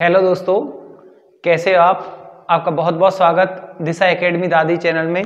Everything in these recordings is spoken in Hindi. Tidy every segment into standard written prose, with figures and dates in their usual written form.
हेलो दोस्तों, कैसे हो आप? आपका बहुत बहुत स्वागत दिशा एकेडमी दादी चैनल में।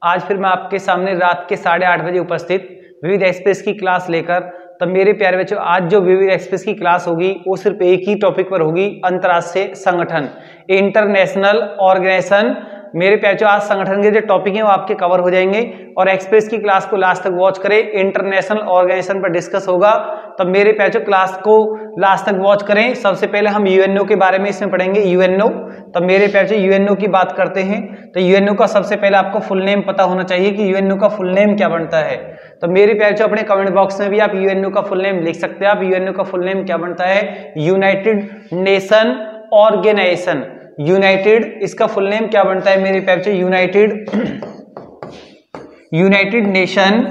आज फिर मैं आपके सामने रात के 8:30 बजे उपस्थित विविध एक्सप्रेस की क्लास लेकर। तो मेरे प्यारे बच्चों, आज जो विविध एक्सप्रेस की क्लास होगी वो सिर्फ एक ही टॉपिक पर होगी, अंतर्राष्ट्रीय संगठन, इंटरनेशनल ऑर्गेनाइजेशन। मेरे प्यारे बच्चों, आज संगठन के जो टॉपिक हैं वो आपके कवर हो जाएंगे और एक्सप्रेस की क्लास को लास्ट तक वॉच करें। इंटरनेशनल ऑर्गेनाइजेशन पर डिस्कस होगा, तो मेरे प्यारे बच्चों क्लास को लास्ट तक वॉच करें। सबसे पहले हम यूएनओ के बारे में इसमें पढ़ेंगे। यूएनओ, तो मेरे प्यारे बच्चों यूएनओ की बात करते हैं तो यूएनओ का सबसे पहले आपको फुल नेम पता होना चाहिए कि यूएनओ का फुल नेम क्या बनता है। तो मेरे प्यारे बच्चों, अपने कमेंट बॉक्स में भी आप यूएनओ का फुल नेम लिख सकते हैं। आप यूएनओ का फुल नेम क्या बनता है? United Nation Organisation. यूनाइटेड, इसका फुल नेम क्या बनता है मेरे प्यारे बच्चों? United Nation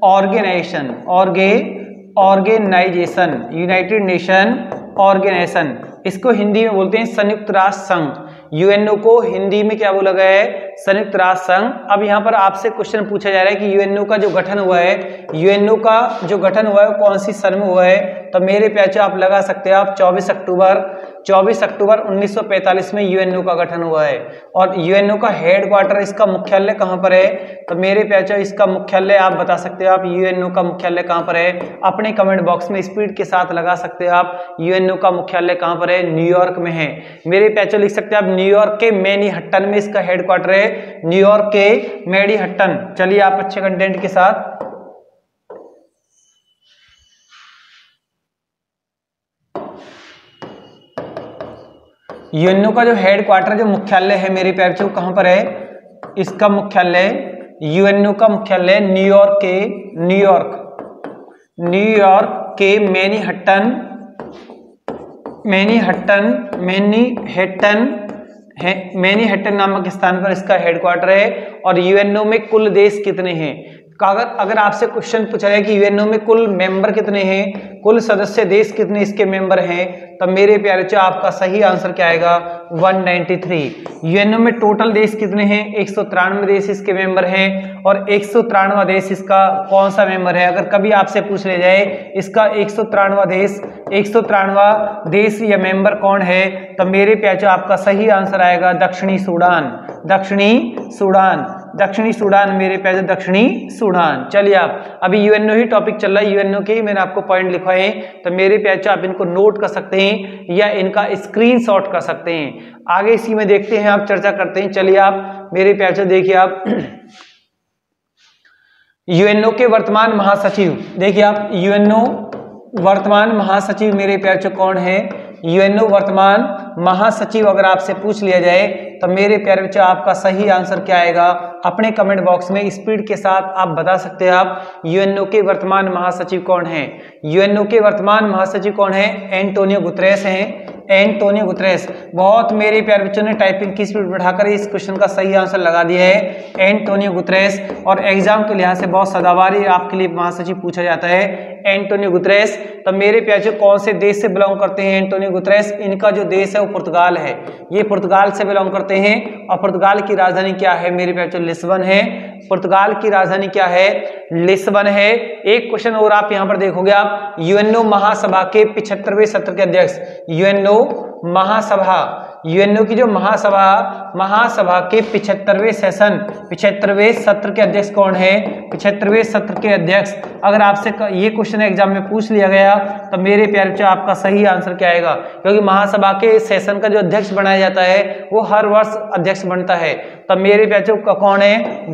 Organisation. United Nation Organisation, इसको हिंदी में बोलते हैं संयुक्त राष्ट्र संघ। यूएनओ को हिंदी में क्या बोला गया है? संयुक्त राष्ट्र संघ। अब यहाँ पर आपसे क्वेश्चन पूछा जा रहा है कि यूएनओ का जो गठन हुआ है, यूएनओ का जो गठन हुआ है वो कौन सी सन में हुआ है? तो मेरे प्यारे आप लगा सकते हैं आप 24 अक्टूबर 1945 में यूएनओ का गठन हुआ है। और यूएनओ का हेडक्वार्टर, इसका मुख्यालय कहाँ पर है? तो मेरे प्यारे इसका मुख्यालय आप बता सकते हो। आप यूएनओ का मुख्यालय कहाँ पर है? अपने कमेंट बॉक्स में स्पीड के साथ लगा सकते हो आप। यूएनओ का मुख्यालय कहाँ पर है? न्यूयॉर्क में है। मेरे प्यारे लिख सकते हैं आप न्यूयॉर्क के मैनहट्टन में इसका हेडक्वार्टर है। न्यूयॉर्क के मैनहट्टन। चलिए आप अच्छे कंटेंट के साथ यूएनओ का जो हेडक्वार्टर, जो मुख्यालय है मेरे प्यारे बच्चों, कहां पर है? इसका मुख्यालय, यूएनओ का मुख्यालय न्यूयॉर्क के मैनहट्टन नामक स्थान पर इसका हेडक्वार्टर है। और यूएनओ में कुल देश कितने हैं? अगर आपसे क्वेश्चन पूछा जाए कि यूएनओ में कुल मेंबर कितने हैं, कुल सदस्य देश कितने इसके मेंबर हैं, तो मेरे प्यारे बच्चों आपका सही आंसर क्या आएगा? 193। यूएनओ में टोटल देश कितने हैं? 193 देश इसके मेंबर हैं। और 193वां देश इसका कौन सा मेंबर है? अगर कभी आपसे पूछ ले जाए इसका 193वां देश या मेंबर कौन है, तो मेरे प्यारे बच्चों आपका सही आंसर आएगा दक्षिणी सूडान। मेरे प्यारे दक्षिणी सूडान। चलिए आप, अभी यूएनओ ही टॉपिक चल रहा है, यूएनओ के ही मैंने आपको पॉइंट लिखवाए हैं, तो मेरे प्यारे आप इनको नोट कर सकते हैं या इनका स्क्रीनशॉट कर सकते हैं। आगे इसी में देखते हैं, आप चर्चा करते हैं। चलिए आप मेरे प्यारे देखिए आप यूएनओ के वर्तमान महासचिव, देखिए आप यूएनओ वर्तमान महासचिव मेरे प्यारे कौन है? यूएनओ वर्तमान महासचिव अगर आपसे पूछ लिया जाए तो मेरे प्यारे बच्चे आपका सही आंसर क्या आएगा? अपने कमेंट बॉक्स में स्पीड के साथ आप बता सकते हैं आप यूएनओ के वर्तमान महासचिव कौन है। यूएनओ के वर्तमान महासचिव कौन है? एंटोनियो गुतरेस हैं। Antonio Guterres. बहुत मेरे प्यारे बच्चों ने टाइपिंग की स्पीड बढ़ाकर इस क्वेश्चन का सही आंसर लगा दिया है, एंटोनियो गुतरेस। और एग्जाम के लिहाज से बहुत सदाबहार आपके लिए महासचिव पूछा जाता है, एंटोनियो गुतरेस। तो मेरे प्यारे कौन से देश से बिलोंग करते हैं एंटोनियो गुतरेस? इनका जो देश है वो पुर्तगाल है। ये पुर्तगाल से बिलोंग करते हैं। और पुर्तगाल की राजधानी क्या है मेरे प्यारे? लिस्बन है। पुर्तगाल की राजधानी क्या है? लिस्बन है। एक क्वेश्चन और आप यहां पर देखोगे आप, यूएनओ महासभा के 75वें सत्र के अध्यक्ष, यूएनओ की जो महासभा के 75वें सत्र के अध्यक्ष कौन है? 75वें सत्र के अध्यक्ष अगर आपसे ये क्वेश्चन एग्जाम में पूछ लिया गया तो मेरे प्यारे बच्चों आपका सही आंसर क्या आएगा? क्योंकि महासभा के सेशन का जो अध्यक्ष बनाया जाता है वो हर वर्ष अध्यक्ष बनता है। तो मेरे प्यारे बच्चों कौन है?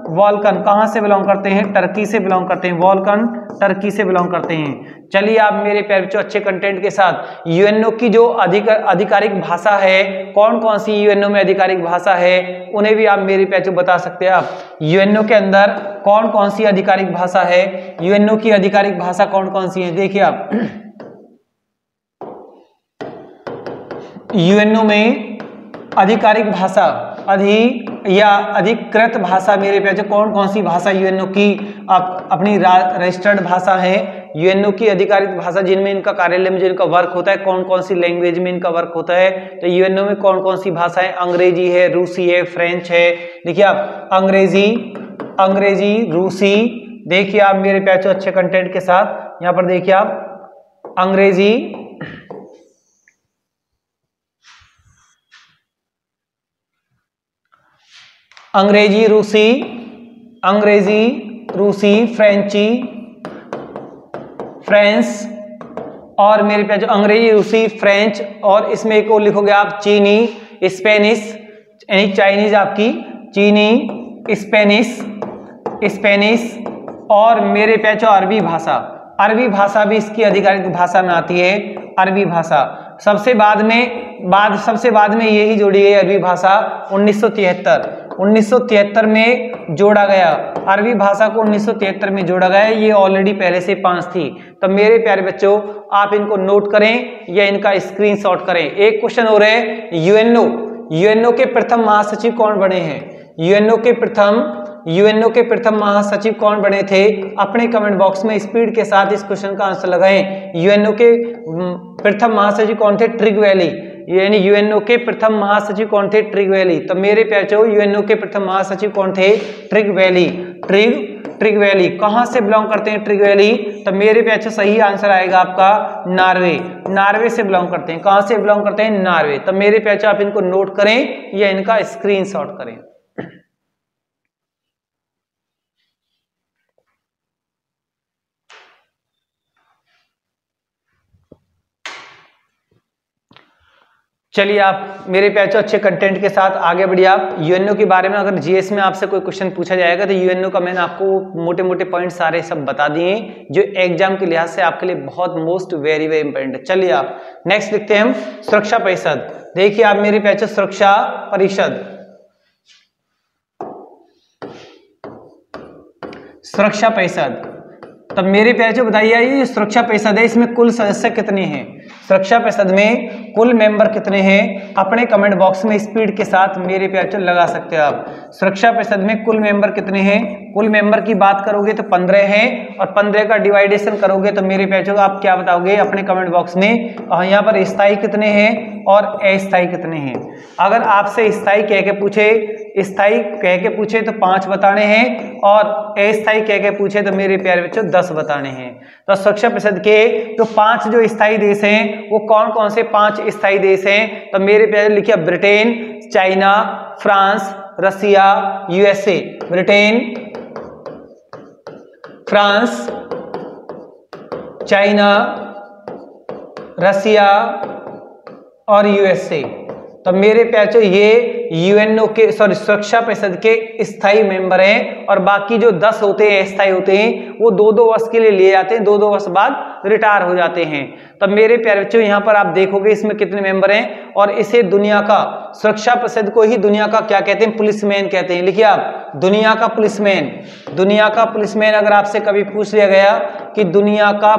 वॉल्कन कहां से बिलोंग करते हैं? टर्की से बिलोंग करते हैं। वॉल्कन टर्की से बिलोंग करते हैं। चलिए आप मेरे प्यारे बच्चों अच्छे कंटेंट के साथ यूएनओ की जो आधिकारिक भाषा है, कौन कौन सी यूएनओ में आधिकारिक भाषा है, उन्हें भी आप मेरे प्यारे बता सकते हैं। आप यूएनओ के अंदर कौन कौन सी आधिकारिक भाषा है? यूएनओ की आधिकारिक भाषा कौन कौन सी है? देखिए आप यूएनओ में आधिकारिक भाषा अधिकृत भाषा मेरे प्यारे कौन कौन सी भाषा यूएनओ की अपनी रजिस्टर्ड भाषा है? यूएनओ की आधिकारिक भाषा जिनमें इनका कार्यालय में जिनका वर्क होता है, कौन कौन सी लैंग्वेज में इनका वर्क होता है? तो यूएनओ में कौन कौन सी भाषाएं? अंग्रेजी है, रूसी है, फ्रेंच है। देखिए आप अंग्रेजी, रूसी। देखिए आप मेरे प्यारे अच्छे कंटेंट के साथ यहाँ पर देखिए आप अंग्रेजी, अंग्रेजी रूसी, अंग्रेजी रूसी, फ्रेंची, फ्रेंच, और मेरे पास जो अंग्रेजी रूसी फ्रेंच, और इसमें एक और लिखोगे आप चीनी, स्पेनिश, यानी चाइनीज आपकी, चीनी, स्पेनिश, स्पेनिश, और मेरे पास जो अरबी भाषा, अरबी भाषा भी इसकी आधिकारिक भाषा में आती है, अरबी भाषा। सबसे बाद में यही जोड़ी है अरबी भाषा 1973 में जोड़ा गया, अरबी भाषा को 1973 में जोड़ा गया। ये ऑलरेडी पहले से 5 थी। तो मेरे प्यारे बच्चों, आप इनको नोट करें या इनका स्क्रीनशॉट करें। एक क्वेश्चन हो रहा है, यूएनओ के प्रथम महासचिव कौन बने हैं? यूएनओ के प्रथम महासचिव कौन बने थे? अपने कमेंट बॉक्स में स्पीड के साथ इस क्वेश्चन का आंसर लगाएं। यूएनओ के प्रथम महासचिव कौन थे? ट्रिगवेली, यानी यूएनओ के प्रथम महासचिव कौन थे? ट्रिगवेली। तो मेरे प्यारे यूएनओ के प्रथम महासचिव कौन थे? ट्रिगवेली। ट्रिगवेली कहां से बिलोंग करते हैं? ट्रिगवेली। तो मेरे प्यारे सही आंसर आएगा आपका नार्वे से बिलोंग करते हैं। कहां से बिलोंग करते हैं? नार्वे। तो मेरे प्यारे आप इनको नोट करें या इनका स्क्रीनशॉट करें। चलिए आप मेरे प्यारे अच्छे कंटेंट के साथ आगे बढ़िए। आप यूएनओ के बारे में अगर जीएस में आपसे कोई क्वेश्चन पूछा जाएगा तो यूएनओ का मैंने आपको मोटे मोटे पॉइंट सारे सब बता दिए जो एग्जाम के लिहाज से आपके लिए बहुत मोस्ट वेरी इंपॉर्टेंट है। चलिए आप नेक्स्ट लिखते हैं हम सुरक्षा परिषद। देखिए आप मेरे प्यारे सुरक्षा परिषद, सुरक्षा परिषद। तब मेरे प्यारे बताइए ये सुरक्षा परिषद है, इसमें कुल सदस्य कितने हैं? सुरक्षा परिषद में कुल मेंबर कितने हैं? अपने कमेंट बॉक्स में स्पीड के साथ मेरे प्यारे लगा सकते हो आप। सुरक्षा परिषद में कुल मेंबर कितने हैं? कुल मेंबर की बात करोगे तो 15 हैं, और 15 का डिवाइडेशन करोगे तो मेरे प्यारे आप क्या बताओगे अपने कमेंट बॉक्स में? यहाँ पर स्थायी कितने हैं और अस्थायी कितने हैं? अगर आपसे स्थायी कह के पूछे तो 5 बताने हैं, और अस्थायी कह के पूछे तो मेरे प्यारे बच्चों 10 बताने हैं। तो सुरक्षा परिषद के तो 5 जो स्थायी देश हैं वो कौन कौन से 5 स्थायी देश हैं? तो मेरे प्यारे लिखिए ब्रिटेन, चाइना, फ्रांस, रसिया, यूएसए। ब्रिटेन, फ्रांस, चाइना, रसिया और यूएसए। तो मेरे प्यारे ये यूएनओ के सुरक्षा परिषद के स्थायी मेंबर हैं, और बाकी जो 10 होते हैं अस्थायी होते हैं वो 2-2 वर्ष के लिए लिए जाते हैं, 2-2 वर्ष बाद रिटायर हो जाते हैं। तब मेरे प्यारे बच्चों यहाँ पर आप देखोगे इसमें कितने मेंबर हैं, और इसे दुनिया का सुरक्षा परिषद को ही दुनिया का क्या कहते हैं? पुलिसमैन कहते हैं। लिखिए आप दुनिया का पुलिसमैन। दुनिया का पुलिसमैन अगर आपसे कभी पूछ लिया गया कि दुनिया का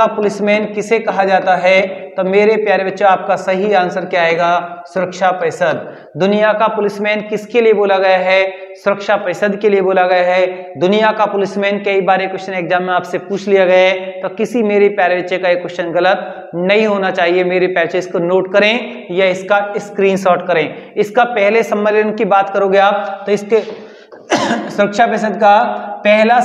पुलिसमैन किसे कहा जाता है, तो मेरे प्यारे बच्चों आपका सही आंसर क्या आएगा? सुरक्षा परिषद। दुनिया का पुलिसमैन किसके लिए बोला गया है? सुरक्षा परिषद के लिए बोला गया है। दुनिया का पुलिसमैन कई बार क्वेश्चन एग्जाम में आपसे पूछ लिया गया है, तो किसी मेरे प्यारे बच्चे का ये क्वेश्चन गलत नहीं होना चाहिए। मेरे प्यारे इसको नोट करें या इसका स्क्रीनशॉट करें। इसका पहले सम्मेलन की बात करोगे आप तो इसके सुरक्षा परिषद का पहला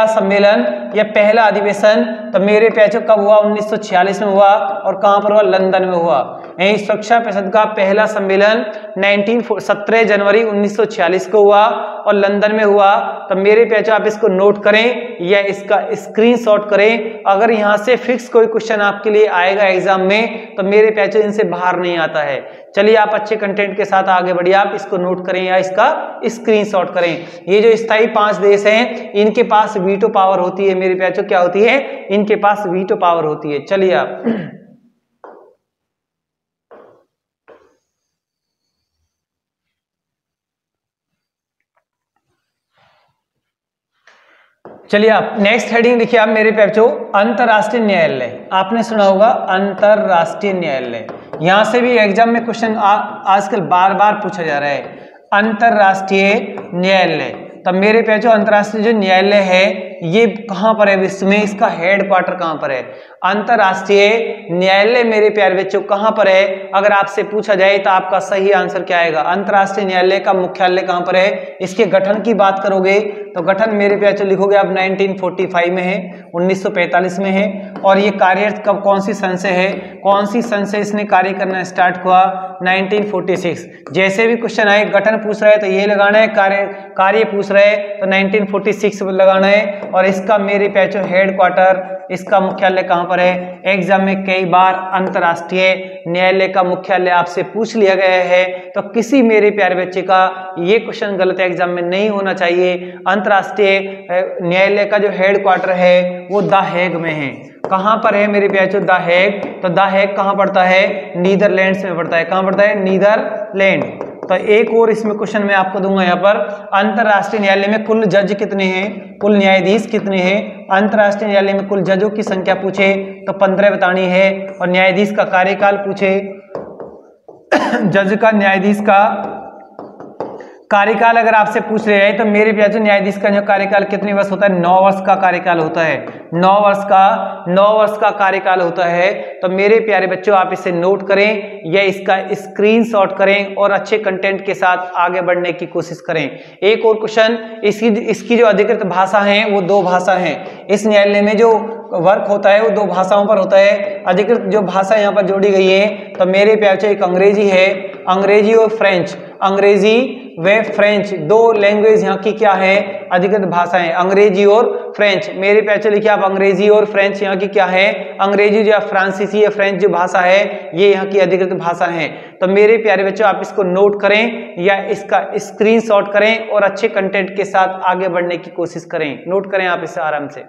सम्मेलन या पहला अधिवेशन तो मेरे प्यारे कब हुआ? 1946 में हुआ। और कहां पर हुआ? लंदन में हुआ। यही सुरक्षा परिषद का पहला सम्मेलन 17 जनवरी 1946 को हुआ और लंदन में हुआ। तो मेरे प्यारे आप इसको नोट करें या इसका स्क्रीनशॉट करें। अगर यहां से फिक्स कोई क्वेश्चन आपके लिए आएगा एग्जाम में तो मेरे प्यारे इनसे बाहर नहीं आता है। चलिए आप अच्छे कंटेंट के साथ आगे बढ़िए। आप इसको नोट करें या इसका स्क्रीनशॉट करें। ये जो स्थायी 5 देश हैं इनके पास वीटो पावर होती है। मेरे प्यारे क्या होती है? इनके पास वीटो पावर होती है। चलिए आप नेक्स्ट हेडिंग लिखिए आप मेरे प्यारे अंतरराष्ट्रीय न्यायालय। आपने सुना होगा अंतरराष्ट्रीय न्यायालय। यहां से भी एग्जाम में क्वेश्चन आजकल बार बार पूछा जा रहा है। अंतरराष्ट्रीय न्यायालय तब मेरे पे जो अंतर्राष्ट्रीय जो न्यायालय है ये कहाँ पर है विश्व में, इसका हेड क्वार्टर कहाँ पर है? अंतर्राष्ट्रीय न्यायालय मेरे प्यारे बच्चों कहाँ पर है? अगर आपसे पूछा जाए तो आपका सही आंसर क्या आएगा? अंतर्राष्ट्रीय न्यायालय का मुख्यालय कहाँ पर है? इसके गठन की बात करोगे तो गठन मेरे प्यारे बच्चों लिखोगे आप 1945 में है, 1945 में है। और ये कार्यरत कब, कौन सी सन से है? कौन सी सन से इसने कार्य करना स्टार्ट हुआ? 1946। जैसे भी क्वेश्चन आए गठन पूछ रहा है तो ये लगाना है, कार्य पूछ रहा है तो 1946 लगाना है। और इसका मेरे पैचो हेड क्वार्टर, इसका मुख्यालय कहां पर है? एग्जाम में कई बार अंतर्राष्ट्रीय न्यायालय का मुख्यालय आपसे पूछ लिया गया है, तो किसी मेरे प्यारे बच्चे का ये क्वेश्चन गलत एग्जाम में नहीं होना चाहिए। अंतर्राष्ट्रीय न्यायालय का जो हेड क्वार्टर है वो द हेग में है। कहां पर है मेरे प्यारे? The Hague. तो द हेग कहां पड़ता है? नीदरलैंड्स में पड़ता है। कहां पड़ता है? नीदरलैंड। तो एक और इसमें क्वेश्चन मैं आपको दूंगा यहाँ पर, अंतर्राष्ट्रीय न्यायालय में कुल जज कितने हैं? कुल न्यायाधीश कितने हैं? अंतर्राष्ट्रीय न्यायालय में कुल जजों की संख्या पूछे तो 15 बतानी है। और न्यायाधीश का कार्यकाल पूछे, जज का, न्यायाधीश का कार्यकाल अगर आपसे पूछ रहे हैं तो मेरे प्यारे न्यायाधीश का जो कार्यकाल कितने वर्ष होता है? 9 वर्ष का कार्यकाल होता है। 9 वर्ष का कार्यकाल होता है। तो मेरे प्यारे बच्चों आप इसे नोट करें या इसका स्क्रीनशॉट करें और अच्छे कंटेंट के साथ आगे बढ़ने की कोशिश करें। एक और क्वेश्चन, इसकी जो अधिकृत भाषा है वो 2 भाषा है। इस न्यायालय में जो वर्क होता है वो 2 भाषाओं पर होता है। अधिकृत जो भाषा यहाँ पर जोड़ी गई है तो मेरे प्यारे एक अंग्रेजी है, अंग्रेजी और फ्रेंच। अंग्रेजी व फ्रेंच 2 लैंग्वेज यहाँ की क्या है? अधिकृत भाषाएं, अंग्रेजी और फ्रेंच। मेरे प्यारे लिखिए आप अंग्रेजी और फ्रेंच यहाँ की क्या है? अंग्रेजी जो फ्रांसीसी या फ्रेंच जो भाषा है ये यहाँ की अधिकृत भाषा है। तो मेरे प्यारे बच्चों आप इसको नोट करें या इसका स्क्रीनशॉट करें और अच्छे कंटेंट के साथ आगे बढ़ने की कोशिश करें। नोट करें आप इसे आराम से।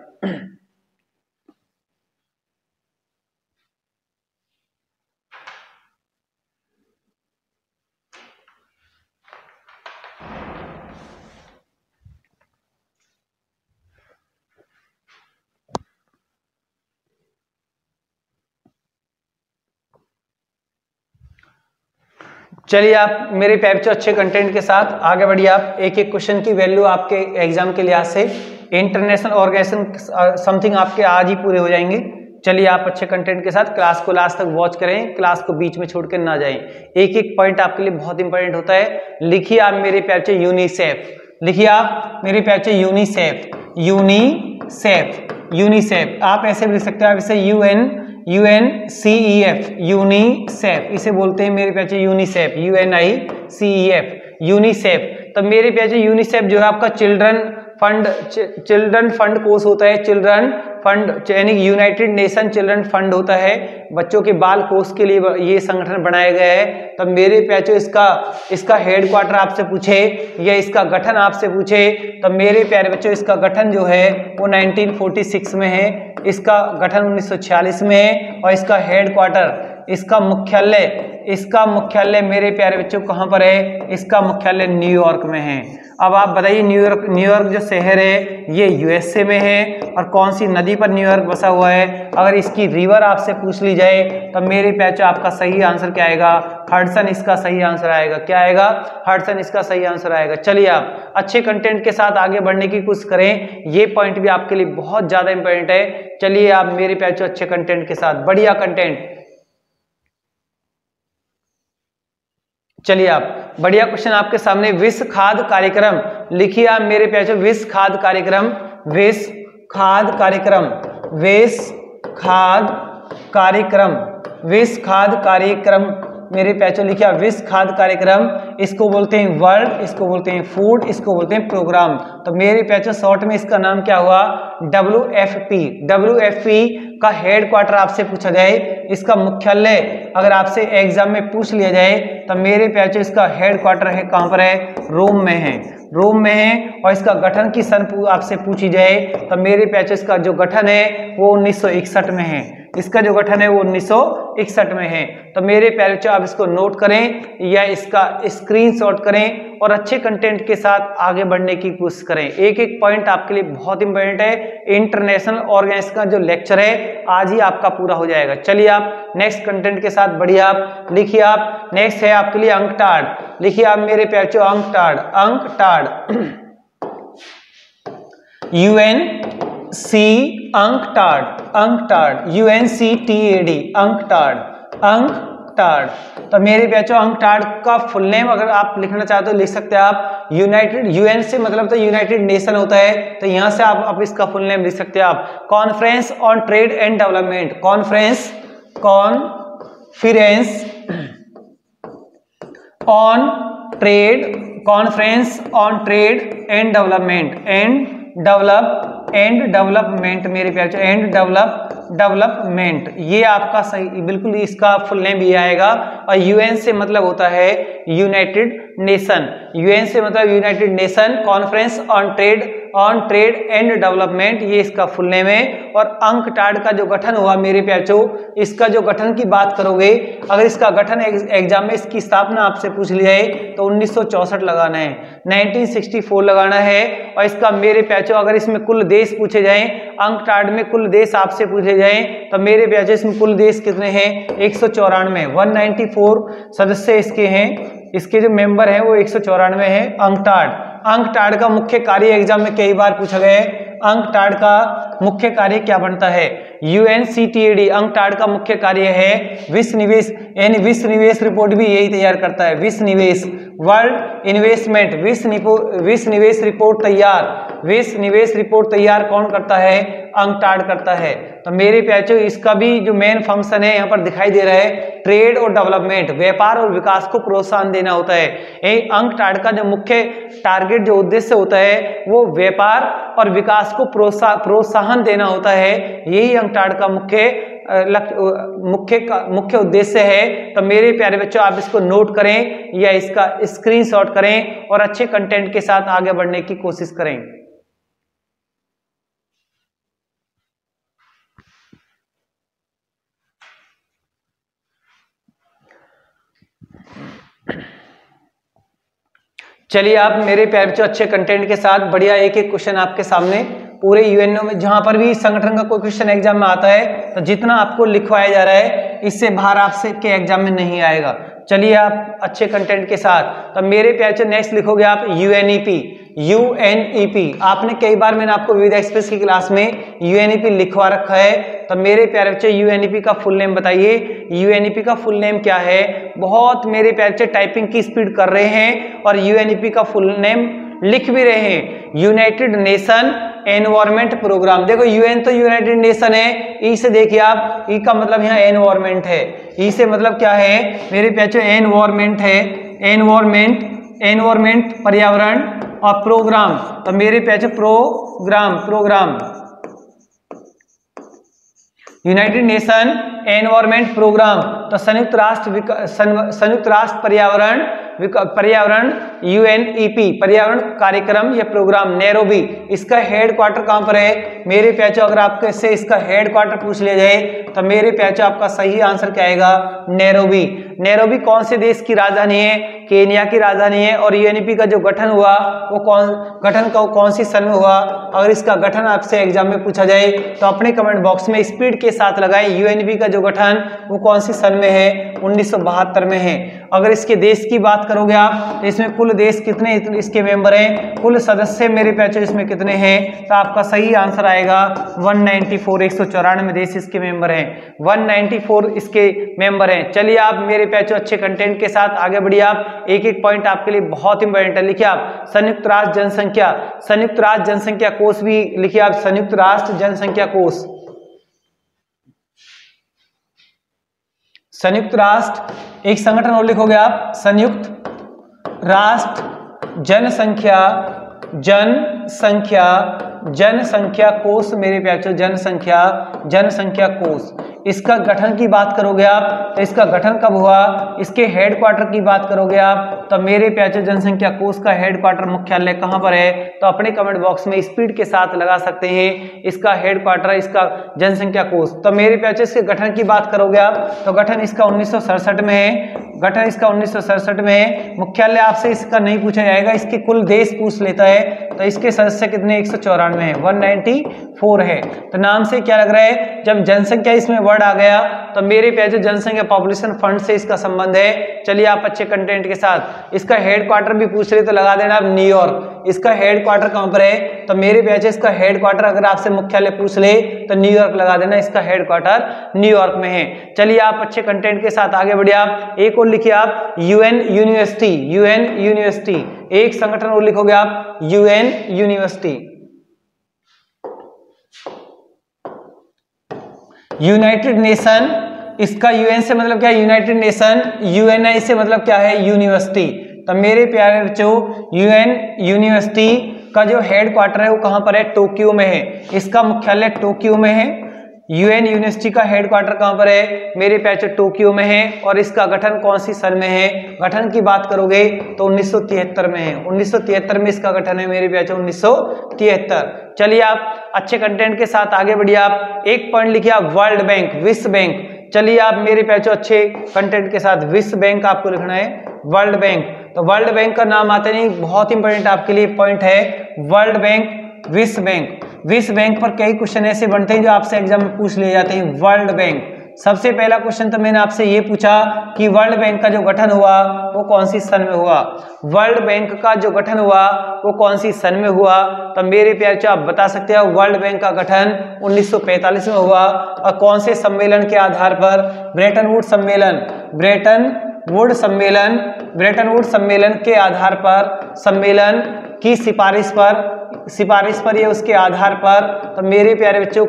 चलिए आप मेरे पैप्चो अच्छे कंटेंट के साथ आगे बढ़िए। आप एक एक क्वेश्चन की वैल्यू आपके एग्जाम के लिहाज से इंटरनेशनल ऑर्गेनाइजेशन समथिंग आपके आज ही पूरे हो जाएंगे। चलिए आप अच्छे कंटेंट के साथ क्लास को लास्ट तक वॉच करें, क्लास को बीच में छोड़कर ना जाएं। एक एक पॉइंट आपके लिए बहुत इंपॉर्टेंट होता है। लिखिए आप मेरे पैप्चो यूनिसेफ, लिखिए आप मेरे पैप्चो यूनिसेफ, यूनिसेफ। आप ऐसे भी लिख सकते हैं, आप इसे UNCEF, यूनिसेफ इसे बोलते हैं मेरे प्यारे यूनिसेफ, UNICEF, यूनिसेफ। तो मेरे प्यारे यूनिसेफ जो है आपका चिल्ड्रन फंड कोर्स होता है। चिल्ड्रन फंड यानी यूनाइटेड नेशन चिल्ड्रन फंड होता है, बच्चों के बाल कोष के लिए ये संगठन बनाया गया है। तो मेरे प्यारे इसका हेड क्वार्टर आपसे पूछे या इसका गठन आपसे पूछे तो मेरे प्यारे बच्चों इसका गठन जो है वो 1946 में है, इसका गठन 1946 में है। और इसका हेड क्वार्टर, इसका मुख्यालय मेरे प्यारे बच्चों कहाँ पर है? इसका मुख्यालय न्यूयॉर्क में है। अब आप बताइए न्यूयॉर्क जो शहर है ये USA में है और कौन सी नदी पर न्यूयॉर्क बसा हुआ है? अगर इसकी रिवर आपसे पूछ ली जाए तो मेरे प्यारे आपका सही आंसर क्या आएगा? हडसन इसका सही आंसर आएगा। क्या आएगा? हडसन इसका सही आंसर आएगा। चलिए आप अच्छे कंटेंट के साथ आगे बढ़ने की कोशिश करें, ये पॉइंट भी आपके लिए बहुत ज्यादा इंपॉर्टेंट है। चलिए आप मेरे प्यारे अच्छे कंटेंट के साथ, बढ़िया कंटेंट। चलिए आप बढ़िया क्वेश्चन आपके सामने, विश्व खाद्य कार्यक्रम। लिखिए आप मेरे प्यारे विश्व खाद्य कार्यक्रम, विश्व खाद्य कार्यक्रम मेरे प्यारे लिखिए विश्व खाद्य कार्यक्रम। इसको बोलते हैं वर्ल्ड, इसको बोलते हैं फूड, इसको बोलते हैं प्रोग्राम। तो मेरे प्यारे शॉर्ट में इसका नाम क्या हुआ? WFP का हेड क्वार्टर आपसे पूछा जाए, इसका मुख्यालय अगर आपसे एग्जाम में पूछ लिया जाए तो मेरे प्यारे इसका हेड क्वार्टर है कहां पर है? रोम में है, रोम में है। और इसका गठन की सन आपसे पूछी जाए तो मेरे प्यारे इसका जो गठन है वो 1961 में है, इसका जो गठन है वो 1961 में है। तो मेरे प्यारे आप इसको नोट करें या इसका स्क्रीनशॉट करें और अच्छे कंटेंट के साथ आगे बढ़ने की कोशिश करें। एक एक पॉइंट आपके लिए बहुत इंपॉर्टेंट है। इंटरनेशनल ऑर्गेनाइजेशन का जो लेक्चर है आज ही आपका पूरा हो जाएगा। चलिए आप नेक्स्ट कंटेंट के साथ बढ़िए। आप लिखिए आप नेक्स्ट है आपके लिए अंकटाड। लिखिए आप मेरे प्यारे अंकटाड, UNCTAD, UNCTAD, अंकटाड। तो मेरे बच्चों अंकटाड का फुल नेम अगर आप लिखना चाहते हो लिख सकते हैं आप यूनाइटेड, यूएन से मतलब तो यूनाइटेड नेशन होता है, तो यहां से आप इसका फुल नेम लिख सकते हैं आप conference on trade and development, conference on trade and development मेरे प्यारे एंड डेवलपमेंट, ये आपका सही बिल्कुल इसका फुल नेम भी आएगा। और यूएन से मतलब होता है यूनाइटेड नेशन, यूएन से मतलब United nation, conference on trade and development, ये इसका फुल नेम है। और अंकटाड का जो गठन हुआ मेरे प्याचो, इसका जो गठन की बात करोगे, अगर इसका गठन एग्जाम में इसकी स्थापना आपसे पूछ लिया है तो 1964 लगाना है, 1964 लगाना है। और इसका मेरे प्याचो अगर इसमें कुल देश पूछे जाएं, अंकटाड में कुल देश आपसे पूछे जाएं तो मेरे प्याचो इसमें कुल देश कितने हैं 194, 194 सदस्य इसके हैं, इसके जो मेंबर हैं वो 194 है। अंकटाड का मुख्य कार्य एग्जाम में कई बार पूछा गया है, अंकटाड का मुख्य कार्य क्या बनता है, UNCTAD अंकटाड का मुख्य कार्य है विश्व निवेश, यानी विश्व निवेश रिपोर्ट भी यही तैयार करता है, विश्व निवेश वर्ल्ड इन्वेस्टमेंट, विश्व निवेश रिपोर्ट तैयार कौन करता है, अंकटाड करता है। तो मेरे प्याचो इसका भी जो मेन फंक्शन है यहाँ पर दिखाई दे रहा है, ट्रेड और डेवलपमेंट, व्यापार और विकास को प्रोत्साहन देना होता है। अंकटाड का जो मुख्य टारगेट जो उद्देश्य होता है वो व्यापार और विकास को प्रोत्साहन देना होता है, यही अंकटाड का मुख्य उद्देश्य है। तो मेरे प्यारे बच्चों आप इसको नोट करें या इसका स्क्रीनशॉट करें और अच्छे कंटेंट के साथ आगे बढ़ने की कोशिश करें। चलिए आप मेरे प्यारे बच्चों अच्छे कंटेंट के साथ बढ़िया एक एक क्वेश्चन आपके सामने पूरे यूएनओ में, जहां पर भी संगठन का कोई क्वेश्चन एग्जाम में आता है तो जितना आपको लिखवाया जा रहा है इससे बाहर आपसे के एग्जाम में नहीं आएगा। चलिए आप अच्छे कंटेंट के साथ, तो मेरे प्यारे नेक्स्ट लिखोगे आप यूएनईपी। आपने कई बार मैंने आपको विविध एक्सप्रेस की क्लास में यूएनईपी लिखवा रखा है, तो मेरे प्यारे बच्चे यूएनईपी का फुल नेम बताइए, यूएनईपी का फुल नेम क्या है। बहुत मेरे प्यारे बच्चे टाइपिंग की स्पीड कर रहे हैं और यूएनईपी का फुल नेम लिख भी रहे हैं, यूनाइटेड नेशन एनवायरमेंट प्रोग्राम। देखो यूएन तो यूनाइटेड नेशन है, ई से देखिए आप, ई का मतलब यहाँ एनवायरमेंट है, ई से मतलब क्या है मेरे प्याचो एनवायरमेंट है, एनवायरमेंट पर्यावरण और प्रोग्राम, तो मेरे प्याचो programme United Nation environment programme, तो संयुक्त राष्ट्र पर्यावरण यूएनईपी पर्यावरण कार्यक्रम या प्रोग्राम नैरोबी। इसका हेडक्वार्टर कहां पर है मेरे प्याचो, अगर आपके से इसका हेडक्वार्टर पूछ लिया जाए तो मेरे प्याचो आपका सही आंसर क्या आएगा, नैरोबी। नैरोबी कौन से देश की राजधानी है, केन्या की राजधानी है। और यूएनईपी का जो गठन हुआ वो कौन सी सन में हुआ, अगर इसका गठन आपसे एग्जाम में पूछा जाए तो अपने कमेंट बॉक्स में स्पीड के साथ लगाएं, यूएनईपी का जो गठन वो कौन सी सन में है, 1972 में है। अगर इसके देश की बात करोगे आप तो इसमें कुल देश कितने इसके मेंबर हैं, कुल सदस्य मेरे प्याचो इसमें कितने हैं, तो आपका सही आंसर आएगा 194, 194 देश इसके मेंबर हैं, 194 इसके मेंबर हैं। चलिए आप मेरे प्याचो अच्छे कंटेंट के साथ आगे बढ़िए। आप एक एक पॉइंट आपके लिए बहुत इंपॉर्टेंट है, लिखिए आप संयुक्त राष्ट्र जनसंख्या कोष भी लिखिए आप, संयुक्त राष्ट्र जनसंख्या कोष, संयुक्त राष्ट्र एक संगठन और लिखोगे आप, संयुक्त राष्ट्र जनसंख्या कोष मेरे प्याचो, जनसंख्या कोष। इसका गठन की बात करोगे आप तो इसका गठन कब हुआ, इसके हेडक्वार्टर की बात करोगे आप तो मेरे प्याचो जनसंख्या कोष का हेडक्वार्टर मुख्यालय कहां पर है, तो अपने कमेंट बॉक्स में स्पीड के साथ लगा सकते हैं इसका हेडक्वार्टर, इसका जनसंख्या कोष। तो मेरे प्याचो इसके गठन की बात करोगे आप तो गठन इसका 1967 में है, गठन इसका 1967 में है। मुख्यालय आपसे इसका नहीं पूछा जाएगा, इसके कुल देश पूछ लेता है। तो इसके सदस्य कितने 194 है, 194 है। तो नाम से क्या लग रहा है, जब जनसंख्या इसमें वर्ड आ गया तो मेरे प्यारे जो जनसंख्या पॉपुलेशन फंड से इसका संबंध है। चलिए आप अच्छे कंटेंट के साथ, इसका हेडक्वार्टर भी पूछ रहे तो लगा देना आप न्यूयॉर्क। इसका हेडक्वार्टर कहां पर है, तो मेरे प्यारे इसका हेडक्वार्टर अगर आपसे मुख्यालय पूछ ले तो न्यूयॉर्क लगा देना, इसका हेडक्वार्टर न्यूयॉर्क में है। चलिए आप अच्छे कंटेंट के साथ आगे बढ़िए। आप एक और लिखिए आप यूएन यूनिवर्सिटी, यूएन यूनिवर्सिटी एक संगठन और लिखोगे आप यूएन यूनिवर्सिटी। यूनाइटेड नेशन, इसका यूएन से मतलब क्या है, यूनाइटेड नेशन। यूएनआई से मतलब क्या है, यूनिवर्सिटी। तो मेरे प्यारे बच्चों यूएन यूनिवर्सिटी का जो हेडक्वार्टर है वो कहां पर है, टोक्यो में है। इसका मुख्यालय टोक्यो में है। यूएन यूनिवर्सिटी का हेडक्वार्टर कहां पर है, मेरे प्यारे टोक्यो में है। और इसका गठन कौन सी सन में है, गठन की बात करोगे तो 1973 में है। 1973 में इसका गठन है मेरे प्यारे 1973। चलिए आप अच्छे कंटेंट के साथ आगे बढ़िए। आप एक पॉइंट लिखिए आप वर्ल्ड बैंक, विश्व बैंक। चलिए आप मेरे प्यारे अच्छे कंटेंट के साथ विश्व बैंक आपको लिखना है, वर्ल्ड बैंक। तो वर्ल्ड बैंक का नाम आते नहीं, बहुत इंपॉर्टेंट आपके लिए पॉइंट है वर्ल्ड बैंक, विश्व बैंक। विश्व बैंक पर कई क्वेश्चन ऐसे बनते हैं जो आपसे एग्जाम में पूछ लिए जाते हैं। वर्ल्ड बैंक, सबसे पहला क्वेश्चन तो मैंने आपसे ये पूछा कि वर्ल्ड बैंक का जो गठन हुआ वो कौन सी सन में हुआ। वर्ल्ड बैंक का जो गठन हुआ वो कौन सी सन में हुआ, तो मेरे प्यारे आप बता सकते हो वर्ल्ड बैंक का गठन 1945 में हुआ। और कौन से सम्मेलन के आधार पर, ब्रेटन वुड सम्मेलन, ब्रेटन वुड सम्मेलन के आधार पर, सम्मेलन की सिफारिश पर या उसके आधार पर, तो मेरे प्यारे बच्चों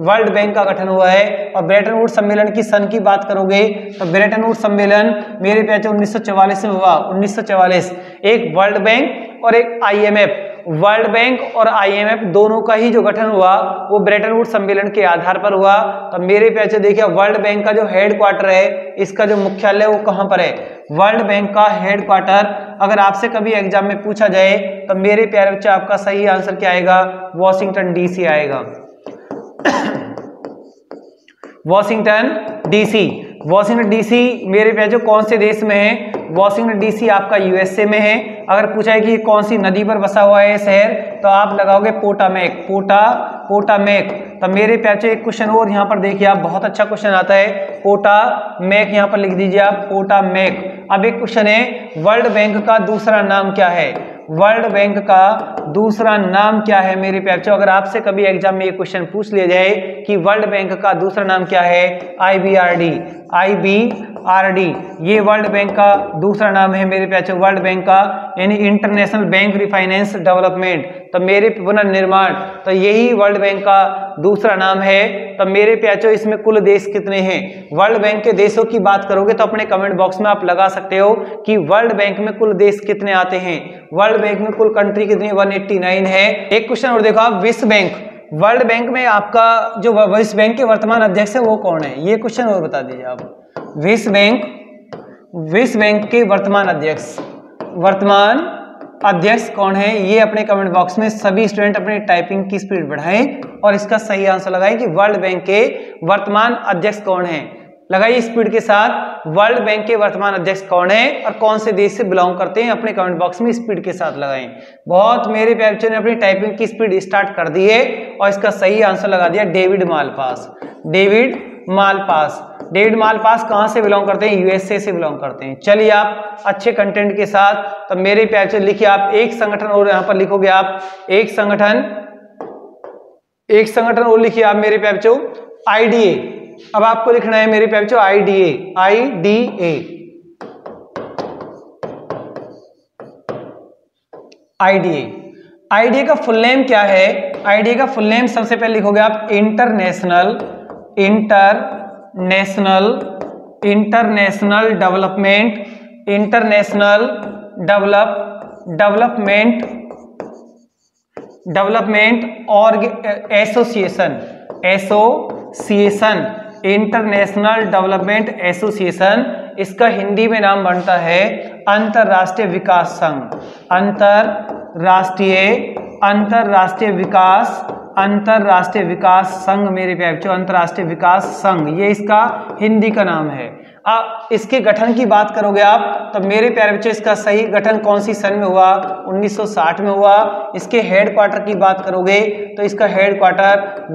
वर्ल्ड बैंक का गठन हुआ है। और ब्रेटन वुड सम्मेलन की सन की बात करोगे तो ब्रेटन वुड सम्मेलन मेरे प्यारे 1944 में हुआ। 1944 एक वर्ल्ड बैंक और एक आईएमएफ, वर्ल्ड बैंक और आईएमएफ दोनों का ही जो गठन हुआ वो ब्रेटन वुड सम्मेलन के आधार पर हुआ। तो मेरे प्यारे देखिए वर्ल्ड बैंक का जो हेडक्वार्टर है, इसका जो मुख्यालय वो कहां पर है, वर्ल्ड बैंक का हेडक्वार्टर अगर आपसे कभी एग्जाम में पूछा जाए तो मेरे प्यारे बच्चे आपका सही आंसर क्या आएगा, वॉशिंगटन डीसी आएगा। वॉशिंगटन डीसी, वॉशिंगटन डीसी मेरे प्यारे कौन से देश में है, वॉशिंगटन डीसी आपका यूएसए में है। अगर पूछा है कि कौन सी नदी पर बसा हुआ है शहर, तो आप लगाओगे पोटामेक, पोटामेक। तो मेरे प्यारे एक क्वेश्चन और यहाँ पर देखिए आप, बहुत अच्छा क्वेश्चन आता है, पोटामेक यहाँ पर लिख दीजिए आप, पोटामेक। अब एक क्वेश्चन है वर्ल्ड बैंक का दूसरा नाम क्या है, वर्ल्ड बैंक का दूसरा नाम क्या है मेरे प्यारे। अगर आपसे कभी एग्जाम में ये क्वेश्चन पूछ लिया जाए कि वर्ल्ड बैंक का दूसरा नाम क्या है, IBRD, IBRD ये वर्ल्ड बैंक का दूसरा नाम है मेरे प्यारे, वर्ल्ड बैंक का यानी इंटरनेशनल बैंक रिफाइनेंस डेवलपमेंट, तो मेरे पुनर्निर्माण, तो यही वर्ल्ड बैंक का दूसरा नाम है। तो मेरे प्यारे इसमें कुल देश कितने हैं, वर्ल्ड बैंक के देशों की बात करोगे तो अपने कमेंट बॉक्स में आप लगा सकते हो कि वर्ल्ड बैंक में कुल देश कितने आते हैं। वर्ल्ड बैंक में कुल कंट्री कितनी, 189 है। एक क्वेश्चन और देखो आप, विश्व बैंक, वर्ल्ड बैंक में आपका जो विश्व बैंक के वर्तमान अध्यक्ष है वो कौन है, ये क्वेश्चन और बता दीजिए आप। विश्व बैंक के वर्तमान अध्यक्ष कौन है, ये अपने कमेंट बॉक्स में सभी स्टूडेंट अपनी टाइपिंग की स्पीड बढ़ाएं और इसका सही आंसर लगाएं कि वर्ल्ड बैंक के वर्तमान अध्यक्ष कौन है। लगाइए स्पीड के साथ, वर्ल्ड बैंक के वर्तमान अध्यक्ष कौन है और कौन से देश से बिलोंग करते हैं, अपने कमेंट बॉक्स में स्पीड के साथ लगाएं। बहुत मेरे प्यारे बच्चों ने अपनी टाइपिंग की स्पीड स्टार्ट कर दी है और इसका सही आंसर लगा दिया डेविड मालपास। डेविड मालपास कहां से बिलोंग करते हैं, यूएसए से बिलोंग करते हैं। चलिए आप अच्छे कंटेंट के साथ, तो मेरे प्यारे लिखिए आप एक संगठन और यहां पर लिखोगे आप, एक संगठन और लिखिए आप मेरे प्यारे बच्चों, IDA। अब आपको लिखना है मेरे प्यारे बच्चों IDA का फुल नेम क्या है, IDA का फुल नेम सबसे पहले लिखोगे आप international development international development association, इसका हिंदी में नाम बनता है अंतरराष्ट्रीय विकास संघ मेरे प्यारे बच्चों, अंतरराष्ट्रीय विकास संघ ये इसका हिंदी का नाम है। इसके गठन की बात करोगे आप तो मेरे प्यारे बच्चों इसका सही गठन कौन सी सन में हुआ? 1960 में हुआ। इसके हेडक्वार्टर की बात करोगे तो इसका हेडक्वार्टर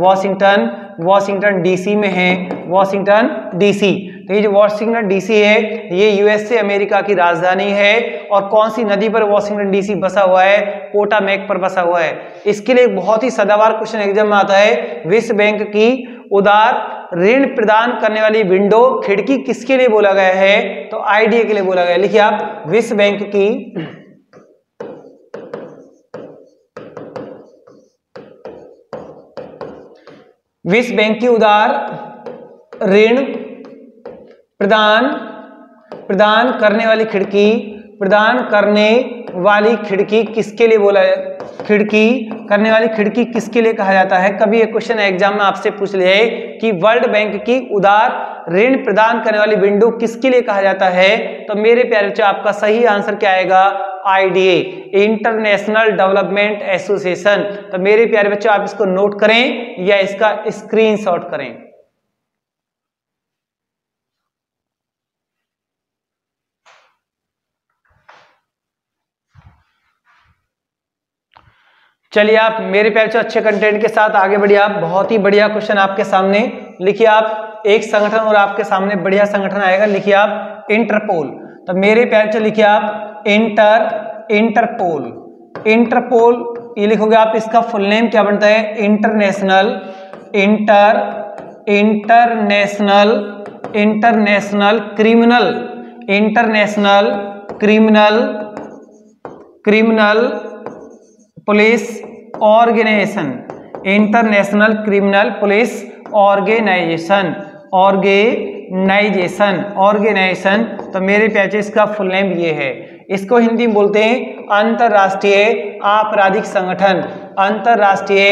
वॉशिंगटन डीसी में है, वॉशिंगटन डीसी। तो ये जो वॉशिंगटन डीसी है ये यूएसए अमेरिका की राजधानी है। और कौन सी नदी पर वॉशिंगटन डीसी बसा हुआ है? पोटामेक पर बसा हुआ है। इसके लिए बहुत ही सदाबहार क्वेश्चन एग्जाम में आता है, विश्व बैंक की उदार ऋण प्रदान करने वाली विंडो खिड़की किसके लिए बोला गया है? तो आईडीए के लिए बोला गया है। लिखिए आप, विश्व बैंक की उदार ऋण प्रदान करने वाली खिड़की किसके लिए बोला है? खिड़की किसके लिए कहा जाता है? कभी एक क्वेश्चन एग्जाम में आपसे पूछ लिया है कि वर्ल्ड बैंक की उदार ऋण प्रदान करने वाली विंडो किसके लिए कहा जाता है? तो मेरे प्यारे बच्चों आपका सही आंसर क्या आएगा? IDA, international development association. तो मेरे प्यारे बच्चों आप इसको नोट करें या इसका स्क्रीनशॉट करें। चलिए आप मेरे प्यारे बच्चों अच्छे कंटेंट के साथ आगे बढ़िए। आप बहुत ही बढ़िया क्वेश्चन आपके सामने। लिखिए आप, एक संगठन और आपके सामने बढ़िया संगठन आएगा। लिखिए आप इंटरपोल। तो मेरे प्यारे बच्चों लिखिए आप इंटरपोल ये लिखोगे आप, इसका फुल नेम क्या बनता है? International Criminal Police Organisation, International Criminal Police Organisation. तो मेरे प्यारे इसका फुल नेम ये है। इसको हिंदी में बोलते हैं अंतरराष्ट्रीय आपराधिक संगठन, अंतरराष्ट्रीय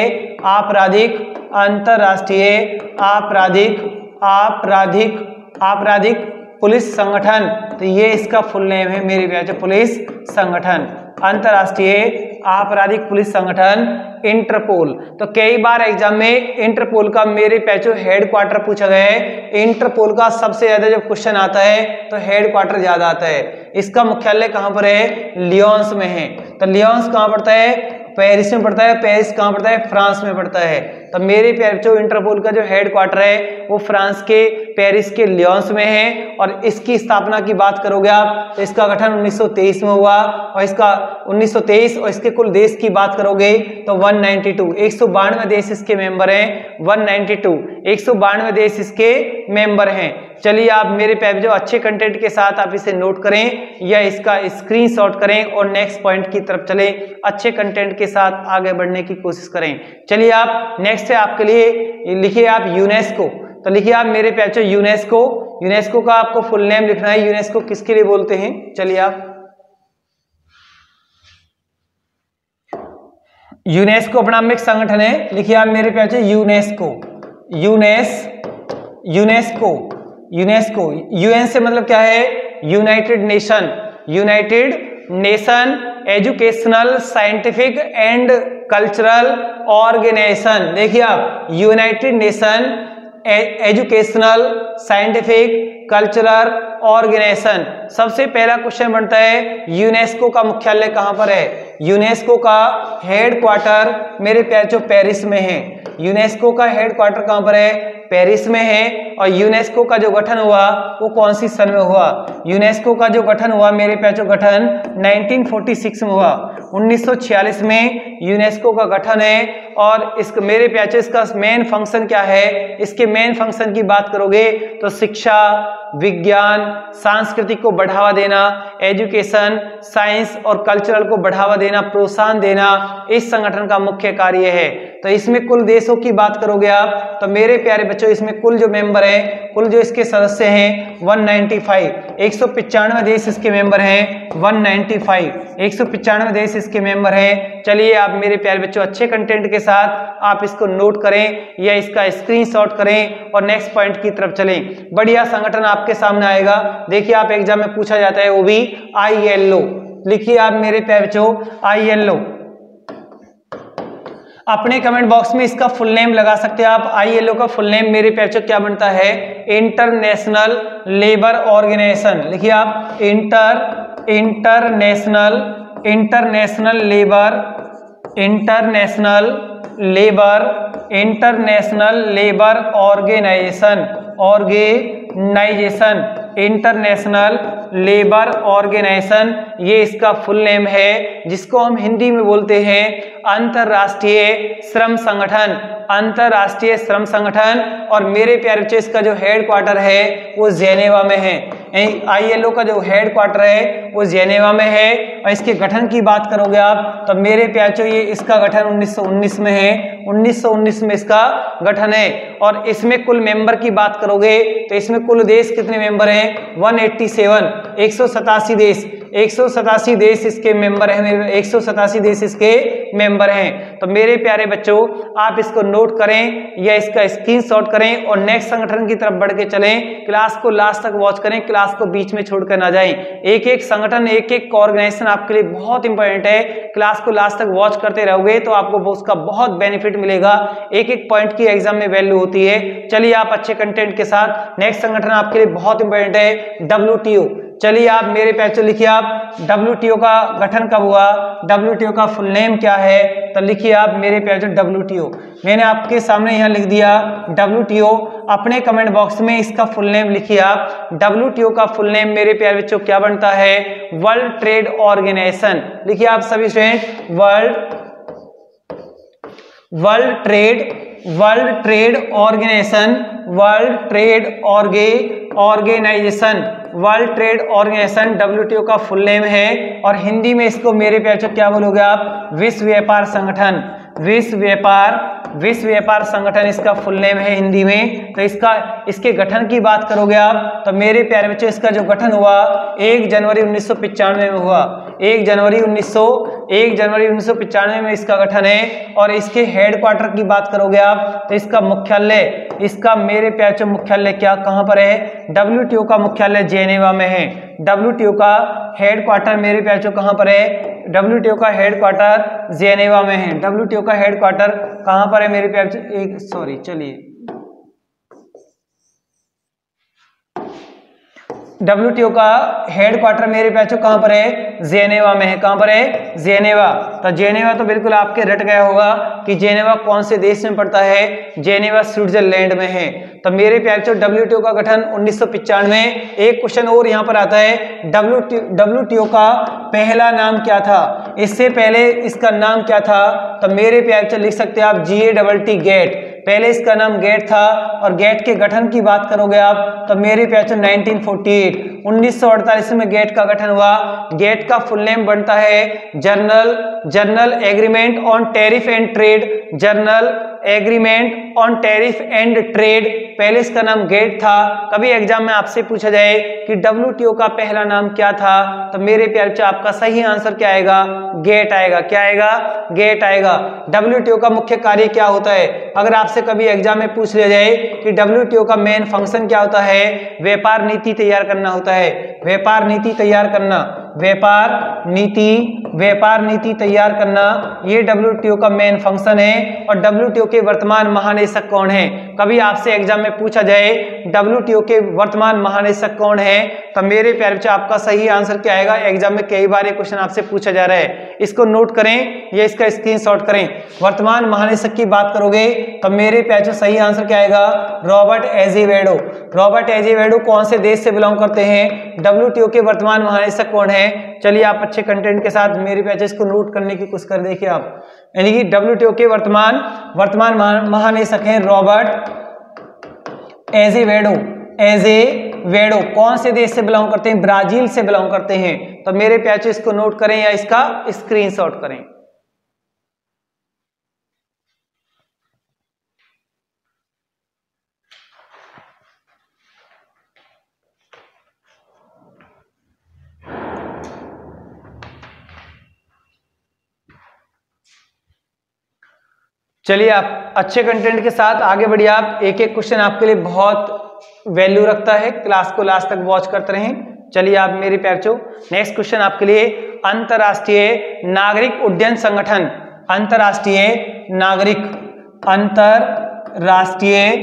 आपराधिक पुलिस संगठन। तो ये इसका फुल नेम है मेरे प्यारे, पुलिस संगठन, अंतरराष्ट्रीय आपराधिक पुलिस संगठन इंटरपोल। तो कई बार एग्जाम में इंटरपोल का मेरे पैचो हेडक्वार्टर पूछा गया है। इंटरपोल का सबसे ज्यादा जब क्वेश्चन आता है तो हेडक्वार्टर ज्यादा आता है। इसका मुख्यालय कहां पर है? लियोन्स में है। तो लियोन्स कहां पड़ता है? पेरिस में पड़ता है। पेरिस कहां पड़ता है? फ्रांस में पड़ता है। तो मेरे प्यारे बच्चों इंटरपोल का जो हेडक्वार्टर है वो फ्रांस के पेरिस के लियोन्स में है। और इसकी स्थापना की बात करोगे आप तो इसका गठन 1923 में हुआ। और इसका 1923 और इसके कुल देश की बात करोगे तो 192 192 देश इसके मेंबर हैं। 192 देश इसके मेंबर हैं। चलिए आप मेरे प्यारे जो अच्छे कंटेंट के साथ आप इसे नोट करें या इसका स्क्रीनशॉट करें और नेक्स्ट पॉइंट की तरफ चलें। अच्छे कंटेंट के साथ आगे बढ़ने की कोशिश करें। चलिए आप नेक्स्ट है आपके लिए, लिखिए आप यूनेस्को। तो लिखिए आप मेरे प्यारे यूनेस्को का आपको फुल नेम लिखना है। यूनेस्को किसके लिए बोलते हैं? चलिए आप, यूनेस्को अपना एक संगठन है। लिखिए आप मेरे प्यारे यूनेस्को यूएन से मतलब क्या है? United Nation Educational Scientific and Cultural Organisation. देखिए आप, United Nation Educational Scientific Cultural Organisation. सबसे पहला क्वेश्चन बनता है यूनेस्को का मुख्यालय कहां पर है? यूनेस्को का हेडक्वार्टर मेरे प्यारे पेरिस में है। यूनेस्को का हेडक्वार्टर कहां पर है? पेरिस में है। और यूनेस्को का जो गठन हुआ वो कौन सी सन में हुआ? यूनेस्को का जो गठन हुआ मेरे प्यारे गठन 1946 में हुआ। 1946 में यूनेस्को का गठन है। और इसका मेरे प्यारे इसका मेन फंक्शन क्या है? इसके मेन फंक्शन की बात करोगे तो शिक्षा, विज्ञान, सांस्कृतिक को बढ़ावा देना, एजुकेशन, साइंस और कल्चरल को बढ़ावा देना, प्रोत्साहन देना इस संगठन का मुख्य कार्य है। तो इसमें कुल देशों की बात करोगे आप तो मेरे प्यारे बच्चों इसमें कुल जो मेंबर हैं, कुल जो इसके सदस्य हैं 195, 195 देश इसके मेंबर हैं। 195 देश इसके मेंबर हैं। चलिए आप मेरे प्यारे बच्चों अच्छे कंटेंट के साथ आप इसको नोट करें या इसका स्क्रीनशॉट करें और नेक्स्ट पॉइंट की तरफ चलें। बढ़िया संगठन आपके सामने आएगा। देखिए आप एग्जाम में पूछा जाता है वो भी ILO। लिखिए आप मेरे प्यारे बच्चों ILO। अपने कमेंट बॉक्स में इसका फुल नेम लगा सकते हैं आप। ILO का फुल नेम मेरे प्यारे क्या बनता है? International Labour Organisation. लिखिए आप International Labour International Labour Organisation, ये इसका फुल नेम है, जिसको हम हिंदी में बोलते हैं अंतरराष्ट्रीय श्रम संगठन। अंतरराष्ट्रीय श्रम संगठन। और मेरे प्यारे बच्चों इसका जो हेड क्वार्टर है वो जेनेवा में है। ILO का जो हेड क्वार्टर है वो जेनेवा में है। और इसके गठन की बात करोगे आप तो मेरे प्यारे बच्चों ये इसका गठन 1919 में है। 1919 में इसका गठन है। और इसमें कुल मेंबर की बात करोगे तो इसमें कुल देश कितने मेंबर हैं? 187, 187 देश। 187 देश इसके मेंबर हैं। 187 देश इसके मेंबर हैं। तो मेरे प्यारे बच्चों आप इसको नोट करें या इसका स्क्रीनशॉट करें और नेक्स्ट संगठन की तरफ बढ़ के चलें। क्लास को लास्ट तक वॉच करें, क्लास को बीच में छोड़कर ना जाएं। एक एक संगठन, एक एक ऑर्गेनाइजेशन आपके लिए बहुत इंपॉर्टेंट है। क्लास को लास्ट तक वॉच करते रहोगे तो आपको उसका बहुत बेनिफिट मिलेगा। एक एक पॉइंट की एग्जाम में वैल्यू होती है। चलिए आप अच्छे कंटेंट के साथ, नेक्स्ट संगठन आपके लिए बहुत इंपॉर्टेंट है WTO। चलिए आप मेरे पैचो लिखिए आप WTO का गठन कब हुआ? WTO का फुल नेम क्या है? तो लिखिए आप मेरे पैचो WTO। मैंने आपके सामने यहाँ लिख दिया WTO। अपने कमेंट बॉक्स में इसका फुल नेम लिखिए आप। WTO का फुल नेम मेरे प्यारे बच्चों क्या बनता है? World Trade Organisation. लिखिए आप सभी student, World Trade Organisation. WTO का फुल नेम है। और हिंदी में इसको मेरे प्यारे क्या बोलोगे आप? विश्व व्यापार संगठन। विश्व व्यापार संगठन इसका फुल नेम है हिंदी में। तो इसके गठन की बात करोगे आप तो मेरे प्यारे बच्चों इसका जो गठन हुआ 1 जनवरी 1995 में हुआ। 1 जनवरी 1995 में इसका गठन है। और इसके हेड क्वार्टर की बात करोगे आप तो इसका मुख्यालय, इसका मेरे प्यारे मुख्यालय क्या कहां पर है? WTO का मुख्यालय जेनेवा में है। WTO का हेड क्वार्टर मेरे प्यारे कहां पर है? WTO का हेड क्वार्टर जेनेवा में है। WTO का हेड क्वार्टर कहां पर है मेरे प्यारे? WTO का हेड क्वार्टर मेरे प्याचो कहां पर है? जेनेवा में है। कहां पर है? जेनेवा। तो जेनेवा तो बिल्कुल आपके रट गया होगा कि जेनेवा कौन से देश में पड़ता है? जेनेवा स्विट्जरलैंड में है। तो मेरे प्याचो WTO का गठन 1995 में। एक क्वेश्चन और यहां पर आता है, WTO का पहला नाम क्या था? इससे पहले इसका नाम क्या था? तो मेरे प्याचो लिख सकते हैं आप GATT, गेट। पहले इसका नाम गेट था। और गेट के गठन की बात करोगे आप तो मेरे प्याचो 1948 में गेट का गठन हुआ। गेट का फुल नेम बनता है journal agreement on tariff and trade. Journal agreement on tariff and trade. पहले इसका नाम गेट था। कभी एग्जाम में आपसे पूछा जाए कि WTO का पहला नाम क्या था तो मेरे प्यारे बच्चों आपका सही आंसर क्या आएगा? गेट आएगा। क्या आएगा? गेट आएगा। WTO का मुख्य कार्य क्या होता है? अगर आपसे कभी एग्जाम में पूछ लिया जाए कि WTO का मेन फंक्शन क्या होता है? व्यापार नीति तैयार करना होता है। व्यापार नीति तैयार करना, व्यापार नीति तैयार करना, ये WTO का मेन फंक्शन है। और WTO के वर्तमान महानिदेशक कौन है? कभी आपसे एग्जाम में पूछा जाए WTO के वर्तमान महानिदेशक कौन है तो मेरे प्यारे बच्चों आपका सही आंसर क्या आएगा? एग्जाम में कई बार ये क्वेश्चन आपसे पूछा जा रहा है, इसको नोट करें या इसका स्क्रीनशॉट करें। वर्तमान महानिदेशक की बात करोगे तो मेरे प्यारे बच्चों सही आंसर क्या आएगा? रॉबर्ट एजेवेडो। रॉबर्ट एजेवेडो कौन से देश से बिलोंग करते हैं? WTO के वर्तमान महानिदेशक कौन है? चलिए आप अच्छे कंटेंट के साथ मेरे प्यारे इसको नोट करने की कोशिश कर देखिए आप। यानी कि WTO के वर्तमान महानिदेशक हैं रॉबर्ट एजेवेडो। कौन से देश से बिलोंग करते हैं? ब्राजील से बिलोंग करते हैं। तो मेरे प्यारे इसको नोट करें या इसका स्क्रीनशॉट करें। चलिए आप अच्छे कंटेंट के साथ आगे बढ़िए। आप एक एक क्वेश्चन आपके लिए बहुत वैल्यू रखता है। क्लास को लास्ट तक वॉच करते रहें। चलिए आप मेरे प्यारे बच्चों नेक्स्ट क्वेश्चन आपके लिए, अंतरराष्ट्रीय नागरिक उड्डयन संगठन। अंतरराष्ट्रीय नागरिक, अंतरराष्ट्रीय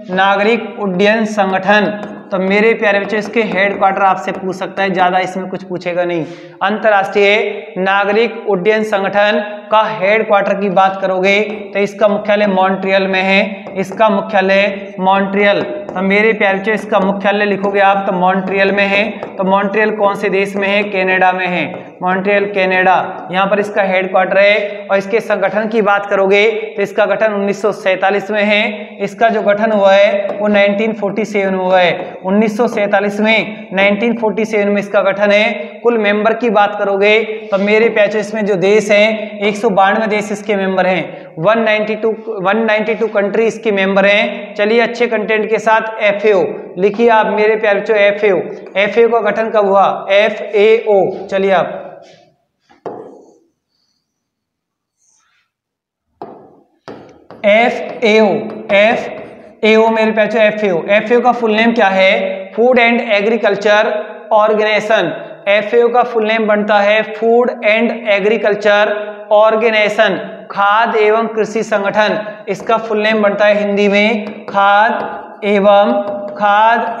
नागरिक उड्डयन संगठन। तो मेरे प्यारे बच्चों इसके हेडक्वार्टर आपसे पूछ सकता है, ज्यादा इसमें कुछ पूछेगा नहीं। अंतरराष्ट्रीय नागरिक उड्डयन संगठन का हेडक्वार्टर की बात करोगे तो इसका मुख्यालय मॉन्ट्रियल में है, इसका मुख्यालय मॉन्ट्रियल। तो मेरे प्यारे बच्चों इसका मुख्यालय लिखोगे आप तो मॉन्ट्रियल में है। तो मॉन्ट्रियल कौन से देश में है? कनाडा में है। मॉन्ट्रियल कनाडा, यहाँ पर इसका हेडक्वार्टर है। और इसके संगठन की बात करोगे तो इसका गठन 1947 में है। इसका जो गठन हुआ है वो 1947 में हुआ है। 1947 में 1947 में इसका गठन है। कुल मेंबर की बात करोगे तो मेरे प्यारे इसमें जो देश हैं 192 देश इसके मेंबर हैं। 192 कंट्री इसके मेंबर हैं। चलिए अच्छे कंटेंट के साथ FAO लिखिए आप मेरे प्यारे बच्चों। FAO का गठन कब हुआ? FAO, चलिए आप FAO मेरे प्यारे बच्चों FAO का फुल नेम क्या है? Food and Agriculture Organisation. FAO का फुल नेम बनता है फूड एंड एग्रीकल्चर ऑर्गेनाइजेशन, खाद्य एवं कृषि संगठन। इसका फुल नेम बनता है हिंदी में खाद्य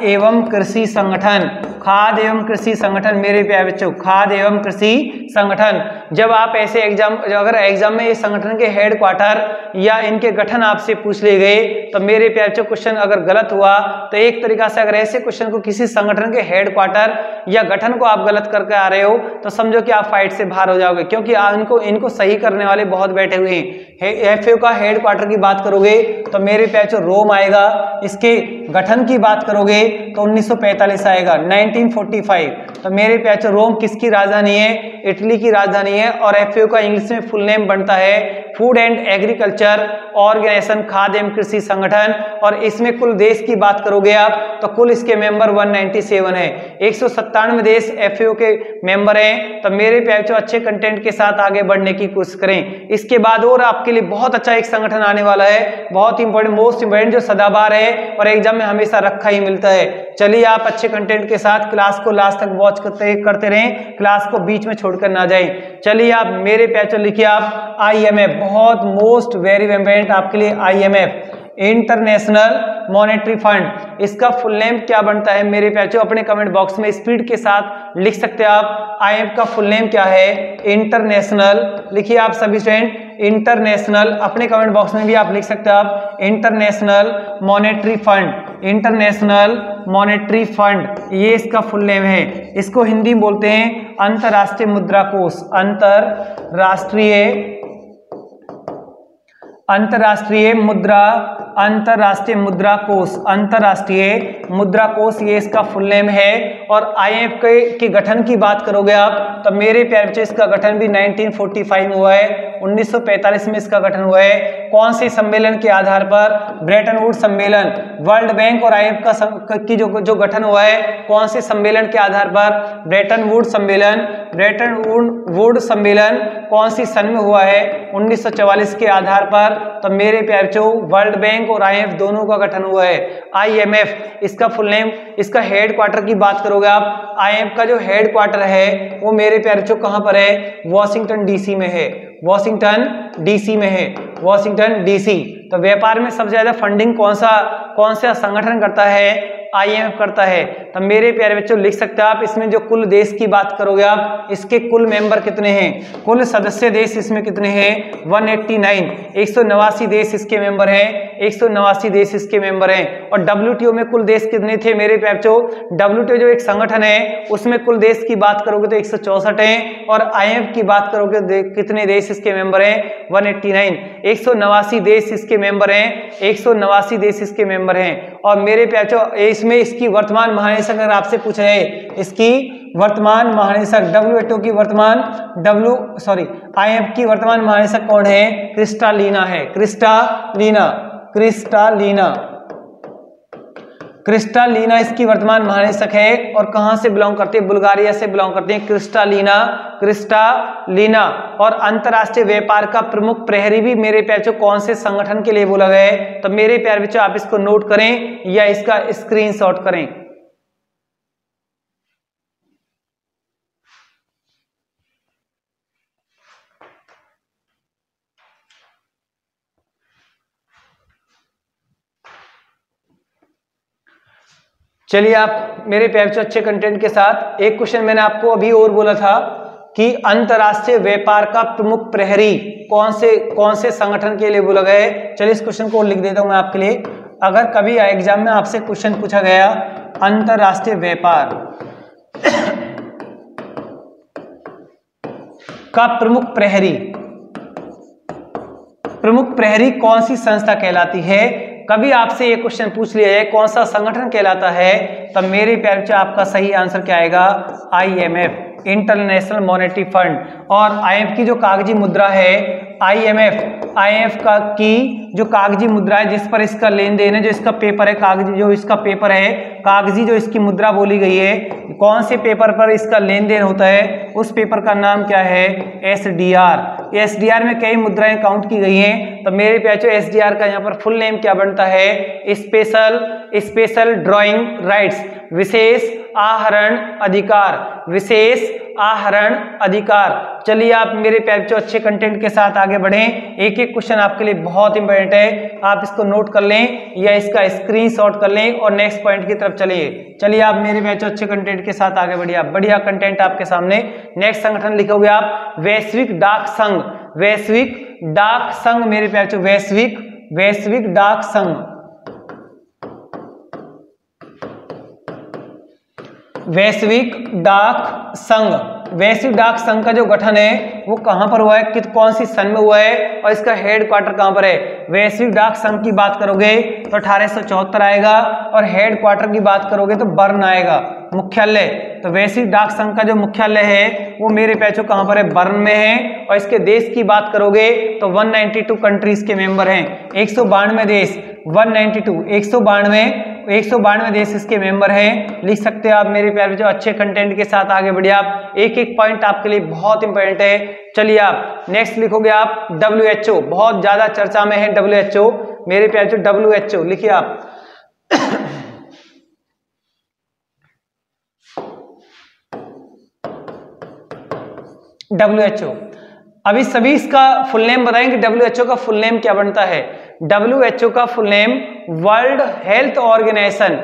एवं कृषि संगठन। खाद्य एवं कृषि संगठन मेरे प्यारे बच्चों, खाद्य एवं कृषि संगठन। जब आप ऐसे अगर एग्जाम में इस संगठन के हेडक्वार्टर या इनके गठन आपसे पूछ लिए गए तो मेरे प्यारे बच्चों क्वेश्चन अगर गलत हुआ तो एक तरीका से अगर ऐसे क्वेश्चन को किसी संगठन के हेडक्वार्टर या गठन को आप गलत करके आ रहे हो तो समझो कि आप फाइट से बाहर हो जाओगे, क्योंकि इनको सही करने वाले बहुत बैठे हुए हैं। FAO का हेडक्वार्टर की बात करोगे तो मेरे प्यारे बच्चों रोम आएगा। इसके गठन की बात करोगे तो 1945 आएगा, 1945। तो मेरे प्यारे बच्चों रोम किसकी राजधानी है? इटली की राजधानी है। और FAO का इंग्लिश में फुल नेम बनता है फूड एंड एग्रीकल्चर ऑर्गेनाइजेशन, खाद्य एवं कृषि संगठन। और इसमें कुल देश की बात करोगे आप तो कुल इसके मेंबर 197 है। 197 देश FAO के मेंबर हैं। तो मेरे प्यारे बच्चों अच्छे कंटेंट के साथ आगे बढ़ने की कोशिश करें। इसके बाद और आपके लिए बहुत अच्छा एक संगठन आने वाला है, बहुत इंपॉर्टेंट, मोस्ट इंपॉर्टेंट, जो सदाबहार है और एग्जाम में हमेशा रखा ही मिलता है। चलिए आप अच्छे कंटेंट के साथ क्लास को लास्ट तक वॉच करते रहें, क्लास को बीच में छोड़कर ना जाएं। चलिए आप मेरे प्यारे बच्चों लिखिए आप IMF, बहुत मोस्ट वेरी इंपॉर्टेंट आपके लिए IMF, इंटरनेशनल मॉनेटरी फंड। इसका फुल नेम क्या बनता है मेरे प्यारे बच्चों? अपने कमेंट बॉक्स में स्पीड के साथ लिख सकते हैं आप। IMF का फुल नेम क्या है? इंटरनेशनल, लिखिए आप सभी स्टूडेंट इंटरनेशनल। अपने कमेंट बॉक्स में भी आप लिख सकते हैं आप international monetary fund, international monetary fund, ये इसका फुल नेम है। इसको हिंदी में बोलते हैं अंतरराष्ट्रीय मुद्रा कोष, अंतरराष्ट्रीय मुद्रा कोष, ये इसका फुल नेम है। और IMF के गठन की बात करोगे आप तो मेरे प्यारे बच्चों इसका गठन भी 1945 में हुआ है। 1945 में इसका गठन हुआ है। कौन से सम्मेलन के आधार पर? ब्रेटन वुड सम्मेलन। वर्ल्ड बैंक और IMF की जो गठन हुआ है कौन से सम्मेलन के आधार पर? ब्रेटन वुड सम्मेलन। ब्रेटन वुड सम्मेलन कौन सी सन में हुआ है? 1944 के आधार पर। तो मेरे प्यारे बच्चों वर्ल्ड बैंक और IMF दोनों का गठन हुआ है। IMF इसका फुल नेम, इसका हेडक्वार्टर की बात करोगे आप, IMF का जो हेडक्वार्टर है वो मेरे प्यारे बच्चों कहां पर है? वॉशिंगटन DC में है, वॉशिंगटन DC में है, वॉशिंगटन DC। तो व्यापार में सबसे ज्यादा फंडिंग कौन सा संगठन करता है? IMF करता है। तो मेरे प्यारे बच्चों लिख सकते हैं आप। इसमें जो कुल देश की बात करोगे आप, इसके कुल मेंबर कितने हैं? कुल सदस्य देश इसमें कितने हैं? 189, 189 देश इसके मेंबर हैं, 189 देश इसके मेंबर हैं। और WTO में कुल देश कितने थे मेरे प्यारे बच्चों? WTO जो एक संगठन है उसमें कुल देश की बात करोगे तो 164 हैं। और IMF की बात करोगे कितने देश इसके मेंबर हैं? 189, 189 देश इसके मेंबर हैं, 189 देश इसके मेंबर हैं। और मेरे प्यारे बच्चों इसमें इसकी वर्तमान महानिदेशक अगर आपसे पूछा है, इसकी वर्तमान महानिदेशक WTO की वर्तमान IMF की वर्तमान महानिदेशक कौन है? क्रिस्टालिना है, क्रिस्टालिना इसकी वर्तमान महानिदेशक है। और कहां से बिलोंग करती है? बुल्गारिया से बिलोंग करती है क्रिस्टालिना। और अंतरराष्ट्रीय व्यापार का प्रमुख प्रहरी भी मेरे प्यारे बच्चों कौन से संगठन के लिए बोला गया है? तो मेरे प्यारे बच्चों आप इसको नोट करें या इसका स्क्रीनशॉट करें। चलिए आप मेरे प्यारे बच्चों अच्छे कंटेंट के साथ एक क्वेश्चन मैंने आपको अभी और बोला था कि अंतरराष्ट्रीय व्यापार का प्रमुख प्रहरी कौन से संगठन के लिए बोला गया है। चलिए इस क्वेश्चन को लिख देता हूं मैं आपके लिए। अगर कभी एग्जाम में आपसे क्वेश्चन पूछा गया अंतरराष्ट्रीय व्यापार का प्रमुख प्रहरी कौन सी संस्था कहलाती है, कभी आपसे ये क्वेश्चन पूछ लिया जाए कौन सा संगठन कहलाता है, तब मेरे प्यारे बच्चों आपका सही आंसर क्या आएगा, IMF, इंटरनेशनल मॉनेटरी फंड। और IMF की जो कागजी मुद्रा है, IMF का की जो कागजी मुद्रा है जिस पर इसका लेन देन है, जो इसका पेपर है कागजी, जो इसका पेपर है कागजी, जो इसकी मुद्रा बोली गई है, कौन से पेपर पर इसका लेन देन होता है, उस पेपर का नाम क्या है, SDR। SDR में कई मुद्राएं काउंट की गई हैं, तो मेरे प्यारे SDR का यहाँ पर फुल नेम क्या बनता है, स्पेशल ड्रॉइंग राइट्स, विशेष आहरण अधिकार, विशेष आहरण अधिकार। चलिए आप मेरे प्यारे बच्चों अच्छे कंटेंट के साथ आगे बढ़ें। एक एक क्वेश्चन आपके लिए बहुत इंपॉर्टेंट है, आप इसको नोट कर लें या इसका स्क्रीनशॉट कर लें और नेक्स्ट पॉइंट की तरफ चलिए आप मेरे प्यारे बच्चों अच्छे कंटेंट के साथ आगे बढ़िए। बढ़िया कंटेंट आपके सामने। नेक्स्ट संगठन लिखोगे आप वैश्विक डाक संघ, वैश्विक डाक संघ मेरे प्यारे बच्चों, वैश्विक डाक संघ, वैश्विक डाक संघ। वैश्विक डाक संघ का जो गठन है वो कहां पर हुआ है, कौन सी सन में हुआ है और इसका हेड क्वार्टर कहां पर है। वैश्विक डाक संघ की बात करोगे तो 1874 आएगा और हेड क्वार्टर की बात करोगे तो बर्न आएगा, मुख्यालय। तो वैश्विक डाक संघ का जो मुख्यालय है वो मेरे पैचो कहां पर है, बर्न में है। और इसके देश की बात करोगे तो 192 कंट्रीज के मेंबर हैं, 192 देश, 192 देश इसके मेंबर हैं। लिख सकते हैं आप मेरे प्यारे बच्चों अच्छे कंटेंट के साथ आगे बढ़िए आप। एक एक पॉइंट आपके लिए बहुत इंपॉर्टेंट है। चलिए आप नेक्स्ट लिखोगे आप WHO, बहुत ज्यादा चर्चा में है WHO मेरे प्यारे बच्चों, WHO लिखिए आप। WHO अभी सभी इसका फुल नेम बताएंगे। WHO का फुल नेम क्या बनता है, WHO का full name World Health Organisation,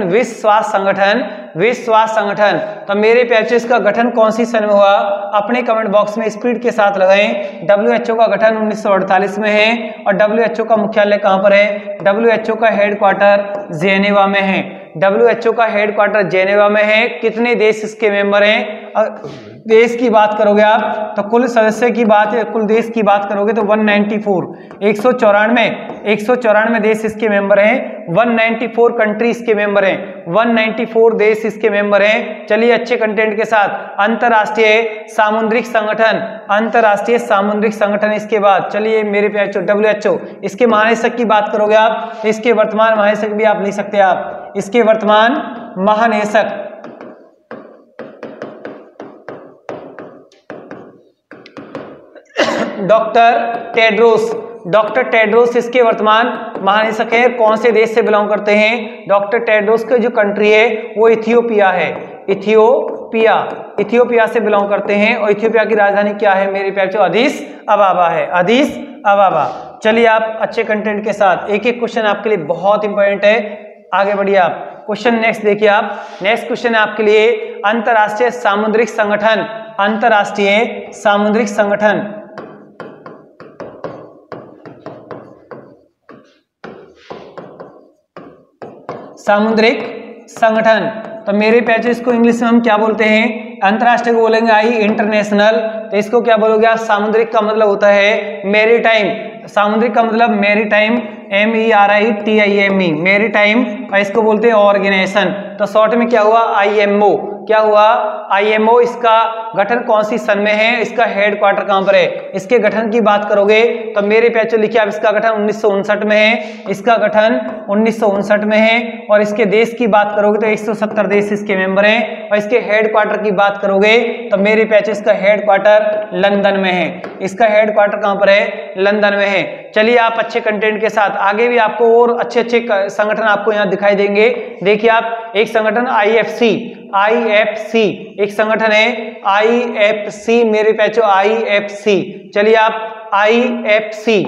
विश्व स्वास्थ्य संगठन। तो मेरे प्यारे इसका गठन कौन सी सन में हुआ, अपने कमेंट बॉक्स में स्पीड के साथ लगाएं। WHO का गठन 1948 में है और WHO का मुख्यालय कहां पर है, WHO का हेडक्वार्टर जेनेवा में है, WHO का हेडक्वार्टर जेनेवा में है। कितने देश इसके मेंबर हैं, देश की बात करोगे आप तो कुल सदस्य की बात है, कुल देश की बात करोगे तो 194 देश इसके मेंबर हैं, 194 कंट्री इसके मेंबर हैं, 194 देश इसके मेंबर हैं। चलिए अच्छे कंटेंट के साथ अंतरराष्ट्रीय सामुद्रिक संगठन इसके बाद। चलिए मेरे प्यारे WHO, इसके महानिदेशक की बात करोगे आप तो इसके वर्तमान महानिदेशक भी आप लिख सकते हैं आप, इसके वर्तमान महानिदेशक डॉक्टर टेड्रोस इसके वर्तमान महानिदेशक है। कौन से देश से बिलोंग करते हैं, डॉक्टर टेड्रोस की जो कंट्री है वो इथियोपिया है, इथियोपिया से बिलोंग करते हैं। और इथियोपिया की राजधानी क्या है मेरे प्यारे बच्चों, अदीस अबाबा है, अदीस अबाबा। चलिए आप अच्छे कंटेंट के साथ एक एक क्वेश्चन आपके लिए बहुत इंपॉर्टेंट है, आगे बढ़िए आप। क्वेश्चन नेक्स्ट देखिए आप। नेक्स्ट क्वेश्चन है आपके लिए अंतरराष्ट्रीय सामुद्रिक संगठन, सामुद्रिक संगठन। तो मेरे प्यारे इसको इंग्लिश में हम क्या बोलते हैं, अंतरराष्ट्रीय को बोलेंगे इंटरनेशनल, तो इसको क्या बोलोगे आप, सामुद्रिक का मतलब होता है मैरीटाइम, सामुद्रिक का मतलब मैरीटाइम, MERITIME, मैरीटाइम, और इसको बोलते हैं ऑर्गेनाइजेशन। तो शॉर्ट में क्या हुआ, IMO, क्या हुआ, IMO। इसका गठन कौन सी सन में है, इसका हेड क्वार्टर कहां पर है, इसके गठन की बात करोगे तो मेरे प्यारे लिखिए आप, इसका गठन 1959 में है, इसका गठन 1959 में है। और इसके देश की बात करोगे तो 170 देश इसके मेंबर हैं। और इसके हेड क्वार्टर की बात करोगे तो मेरे प्यारे इसका हेड क्वार्टर लंदन में है, इसका हेड क्वार्टर कहां पर है, लंदन में है। चलिए आप अच्छे कंटेंट के साथ आगे भी आपको और अच्छे संगठन आपको यहाँ दिखाई देंगे। देखिए आप, एक संगठन IFC, एक संगठन है IFC मेरे प्यारे IFC। चलिए आप IFC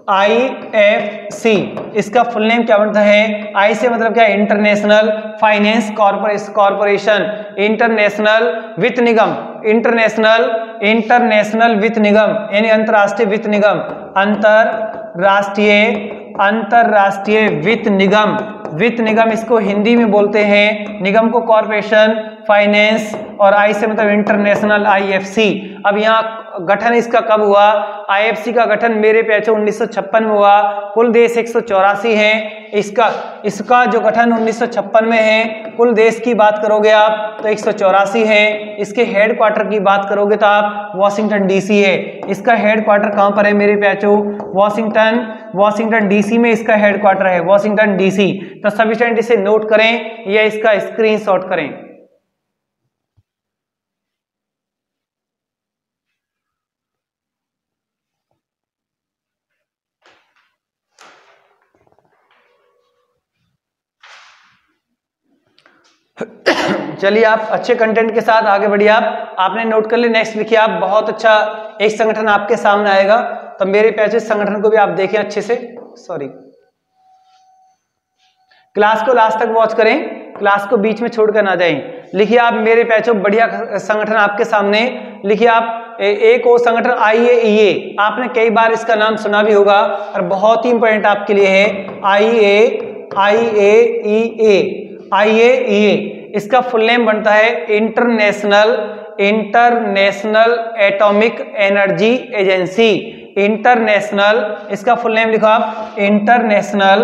IFC, इसका फुल नेम क्या बनता है? आई से मतलब क्या? इंटरनेशनल फाइनेंस कॉर्पोरेशन, इंटरनेशनल वित्त निगम, इंटरनेशनल वित्त निगम यानी अंतरराष्ट्रीय वित्त निगम, अंतरराष्ट्रीय वित्त निगम इसको हिंदी में बोलते हैं, निगम को कॉर्पोरेशन, फाइनेंस, और आई से मतलब इंटरनेशनल, IFC। अब यहाँ गठन इसका कब हुआ? IFC का गठन मेरे प्यारे 1956 में हुआ। कुल देश 184 हैं। इसका जो गठन 1956 में है, कुल देश की बात करोगे आप तो 184 है। इसके हेडक्वार्टर की बात करोगे तो आप वॉशिंगटन DC है। इसका हेडक्वार्टर कहाँ पर है मेरे प्यारे? वॉशिंगटन DC में इसका हेडक्वार्टर है, वॉशिंगटन DC। तो सभी स्टूडेंट इसे नोट करें या इसका स्क्रीनशॉट करें। चलिए आप अच्छे कंटेंट के साथ आगे बढ़िए। आपने नोट कर लिया। नेक्स्ट लिखिए आप, बहुत अच्छा एक संगठन आपके सामने आएगा, तो मेरे प्यारे संगठन को भी आप देखें अच्छे से। सॉरी, क्लास को लास्ट तक वॉच करें, क्लास को बीच में छोड़कर ना जाएं। लिखिए आप मेरे प्यारे बढ़िया संगठन आपके सामने। लिखिए आप एक और संगठन IAEA, आपने कई बार इसका नाम सुना भी होगा और बहुत ही इंपॉर्टेंट आपके लिए है। IAEA, इसका फुल नेम बनता है international atomic energy agency. International, इसका फुल नेम लिखो आप, इंटरनेशनल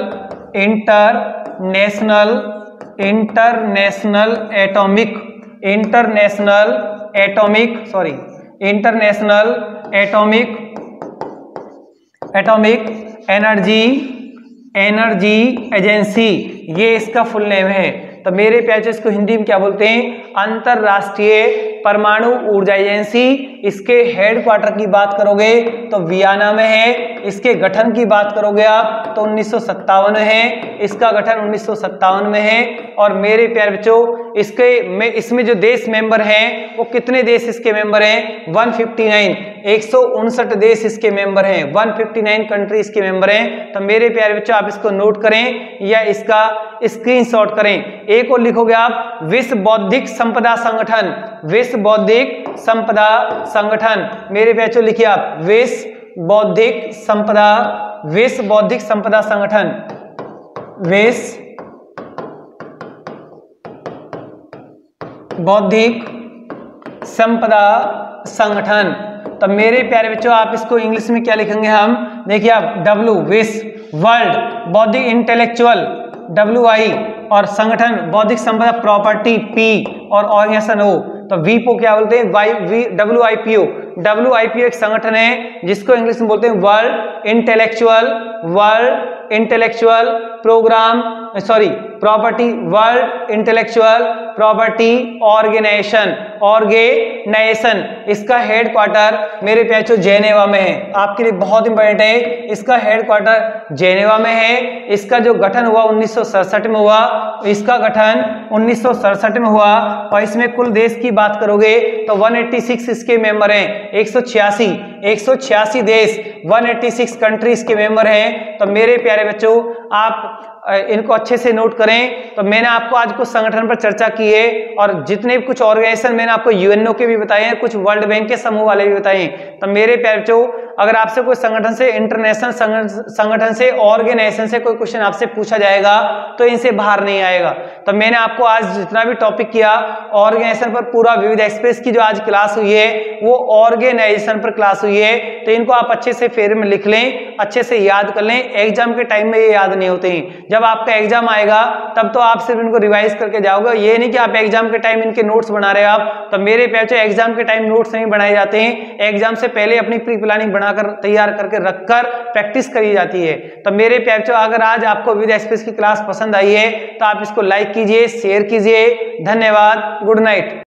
एटॉमिक एनर्जी एजेंसी, ये इसका फुल नेम है। तो मेरे प्यारे इसको हिंदी में क्या बोलते हैं? अंतरराष्ट्रीय परमाणु ऊर्जा एजेंसी। इसके हेडक्वार्टर की बात करोगे तो वियना में है। इसके गठन की बात करोगे आप तो 1957 है। इसका गठन 1957 में है। और मेरे प्यारे बच्चों इसमें जो देश मेंबर हैं वो कितने देश इसके मेंबर हैं? 159, 159 देश इसके मेंबर हैं, 159 कंट्री इसके मेंबर हैं। तो मेरे प्यारे बच्चों आप इसको नोट करें या इसका स्क्रीनशॉट करें। एक और लिखोगे आप, विश्व बौद्धिक संपदा संगठन, विश्व बौद्धिक संपदा संगठन। मेरे बच्चों लिखिए आप, विश्व बौद्धिक संपदा संगठन, विश्व बौद्धिक संपदा संगठन। तो मेरे प्यारे बच्चों आप इसको इंग्लिश में क्या लिखेंगे हम? देखिए आप, W विश्व, वर्ल्ड बौद्धिक इंटेलेक्चुअल WI, और संगठन बौद्धिक संपदा प्रॉपर्टी P, और ऑर्गेनाइजेशन O। तो V को क्या बोलते हैं? WIPO। WIPO एक संगठन है जिसको इंग्लिश में बोलते हैं वर्ल्ड इंटेलेक्चुअल प्रॉपर्टी ऑर्गेनाइजेशन। इसका हेडक्वार्टर मेरे प्यारे जेनेवा में है। आपके लिए बहुत इंपॉर्टेंट है, इसका हेडक्वार्टर जेनेवा में है। इसका जो गठन हुआ 1967 में हुआ, इसका गठन 1967 में हुआ। और इसमें कुल देश की बात करोगे तो 186 इसके मेंबर हैं, 186 देश, 186 कंट्रीज के मेंबर हैं। तो मेरे प्यारे बच्चों आप इनको अच्छे से नोट करें। तो मैंने आपको आज कुछ संगठन पर चर्चा की है, और जितने भी कुछ ऑर्गेनाइजेशन मैंने आपको UNO के भी बताए हैं, कुछ वर्ल्ड बैंक के समूह वाले भी बताए हैं। तो मेरे प्यारे बच्चों अगर आपसे कोई संगठन से, इंटरनेशनल संगठन से, ऑर्गेनाइजेशन से कोई क्वेश्चन आपसे पूछा जाएगा तो इनसे बाहर नहीं आएगा। तो मैंने आपको आज जितना भी टॉपिक किया ऑर्गेनाइजेशन पर, पूरा विविध एक्सप्रेस की जो आज क्लास हुई है वो ऑर्गेनाइजेशन पर क्लास हुई है। तो इनको आप अच्छे से फेर में लिख लें, अच्छे से याद कर लें। एग्जाम के टाइम में ये याद नहीं होते हैं। जब आपका एग्जाम आएगा तब तो आप सिर्फ इनको रिवाइज करके जाओगे। ये नहीं कि आप एग्जाम के टाइम इनके नोट्स बना रहे हो आप। तो मेरे प्यारे एग्जाम के टाइम नोट्स नहीं बनाए जाते हैं, एग्जाम से पहले अपनी प्री प्लानिंग बनाकर तैयार करके रखकर प्रैक्टिस करी जाती है। तो मेरे प्यारे अगर आज आपको विविध एक्सप्रेस की क्लास पसंद आई है तो आप इसको लाइक कीजिए, शेयर कीजिए। धन्यवाद, गुड नाइट।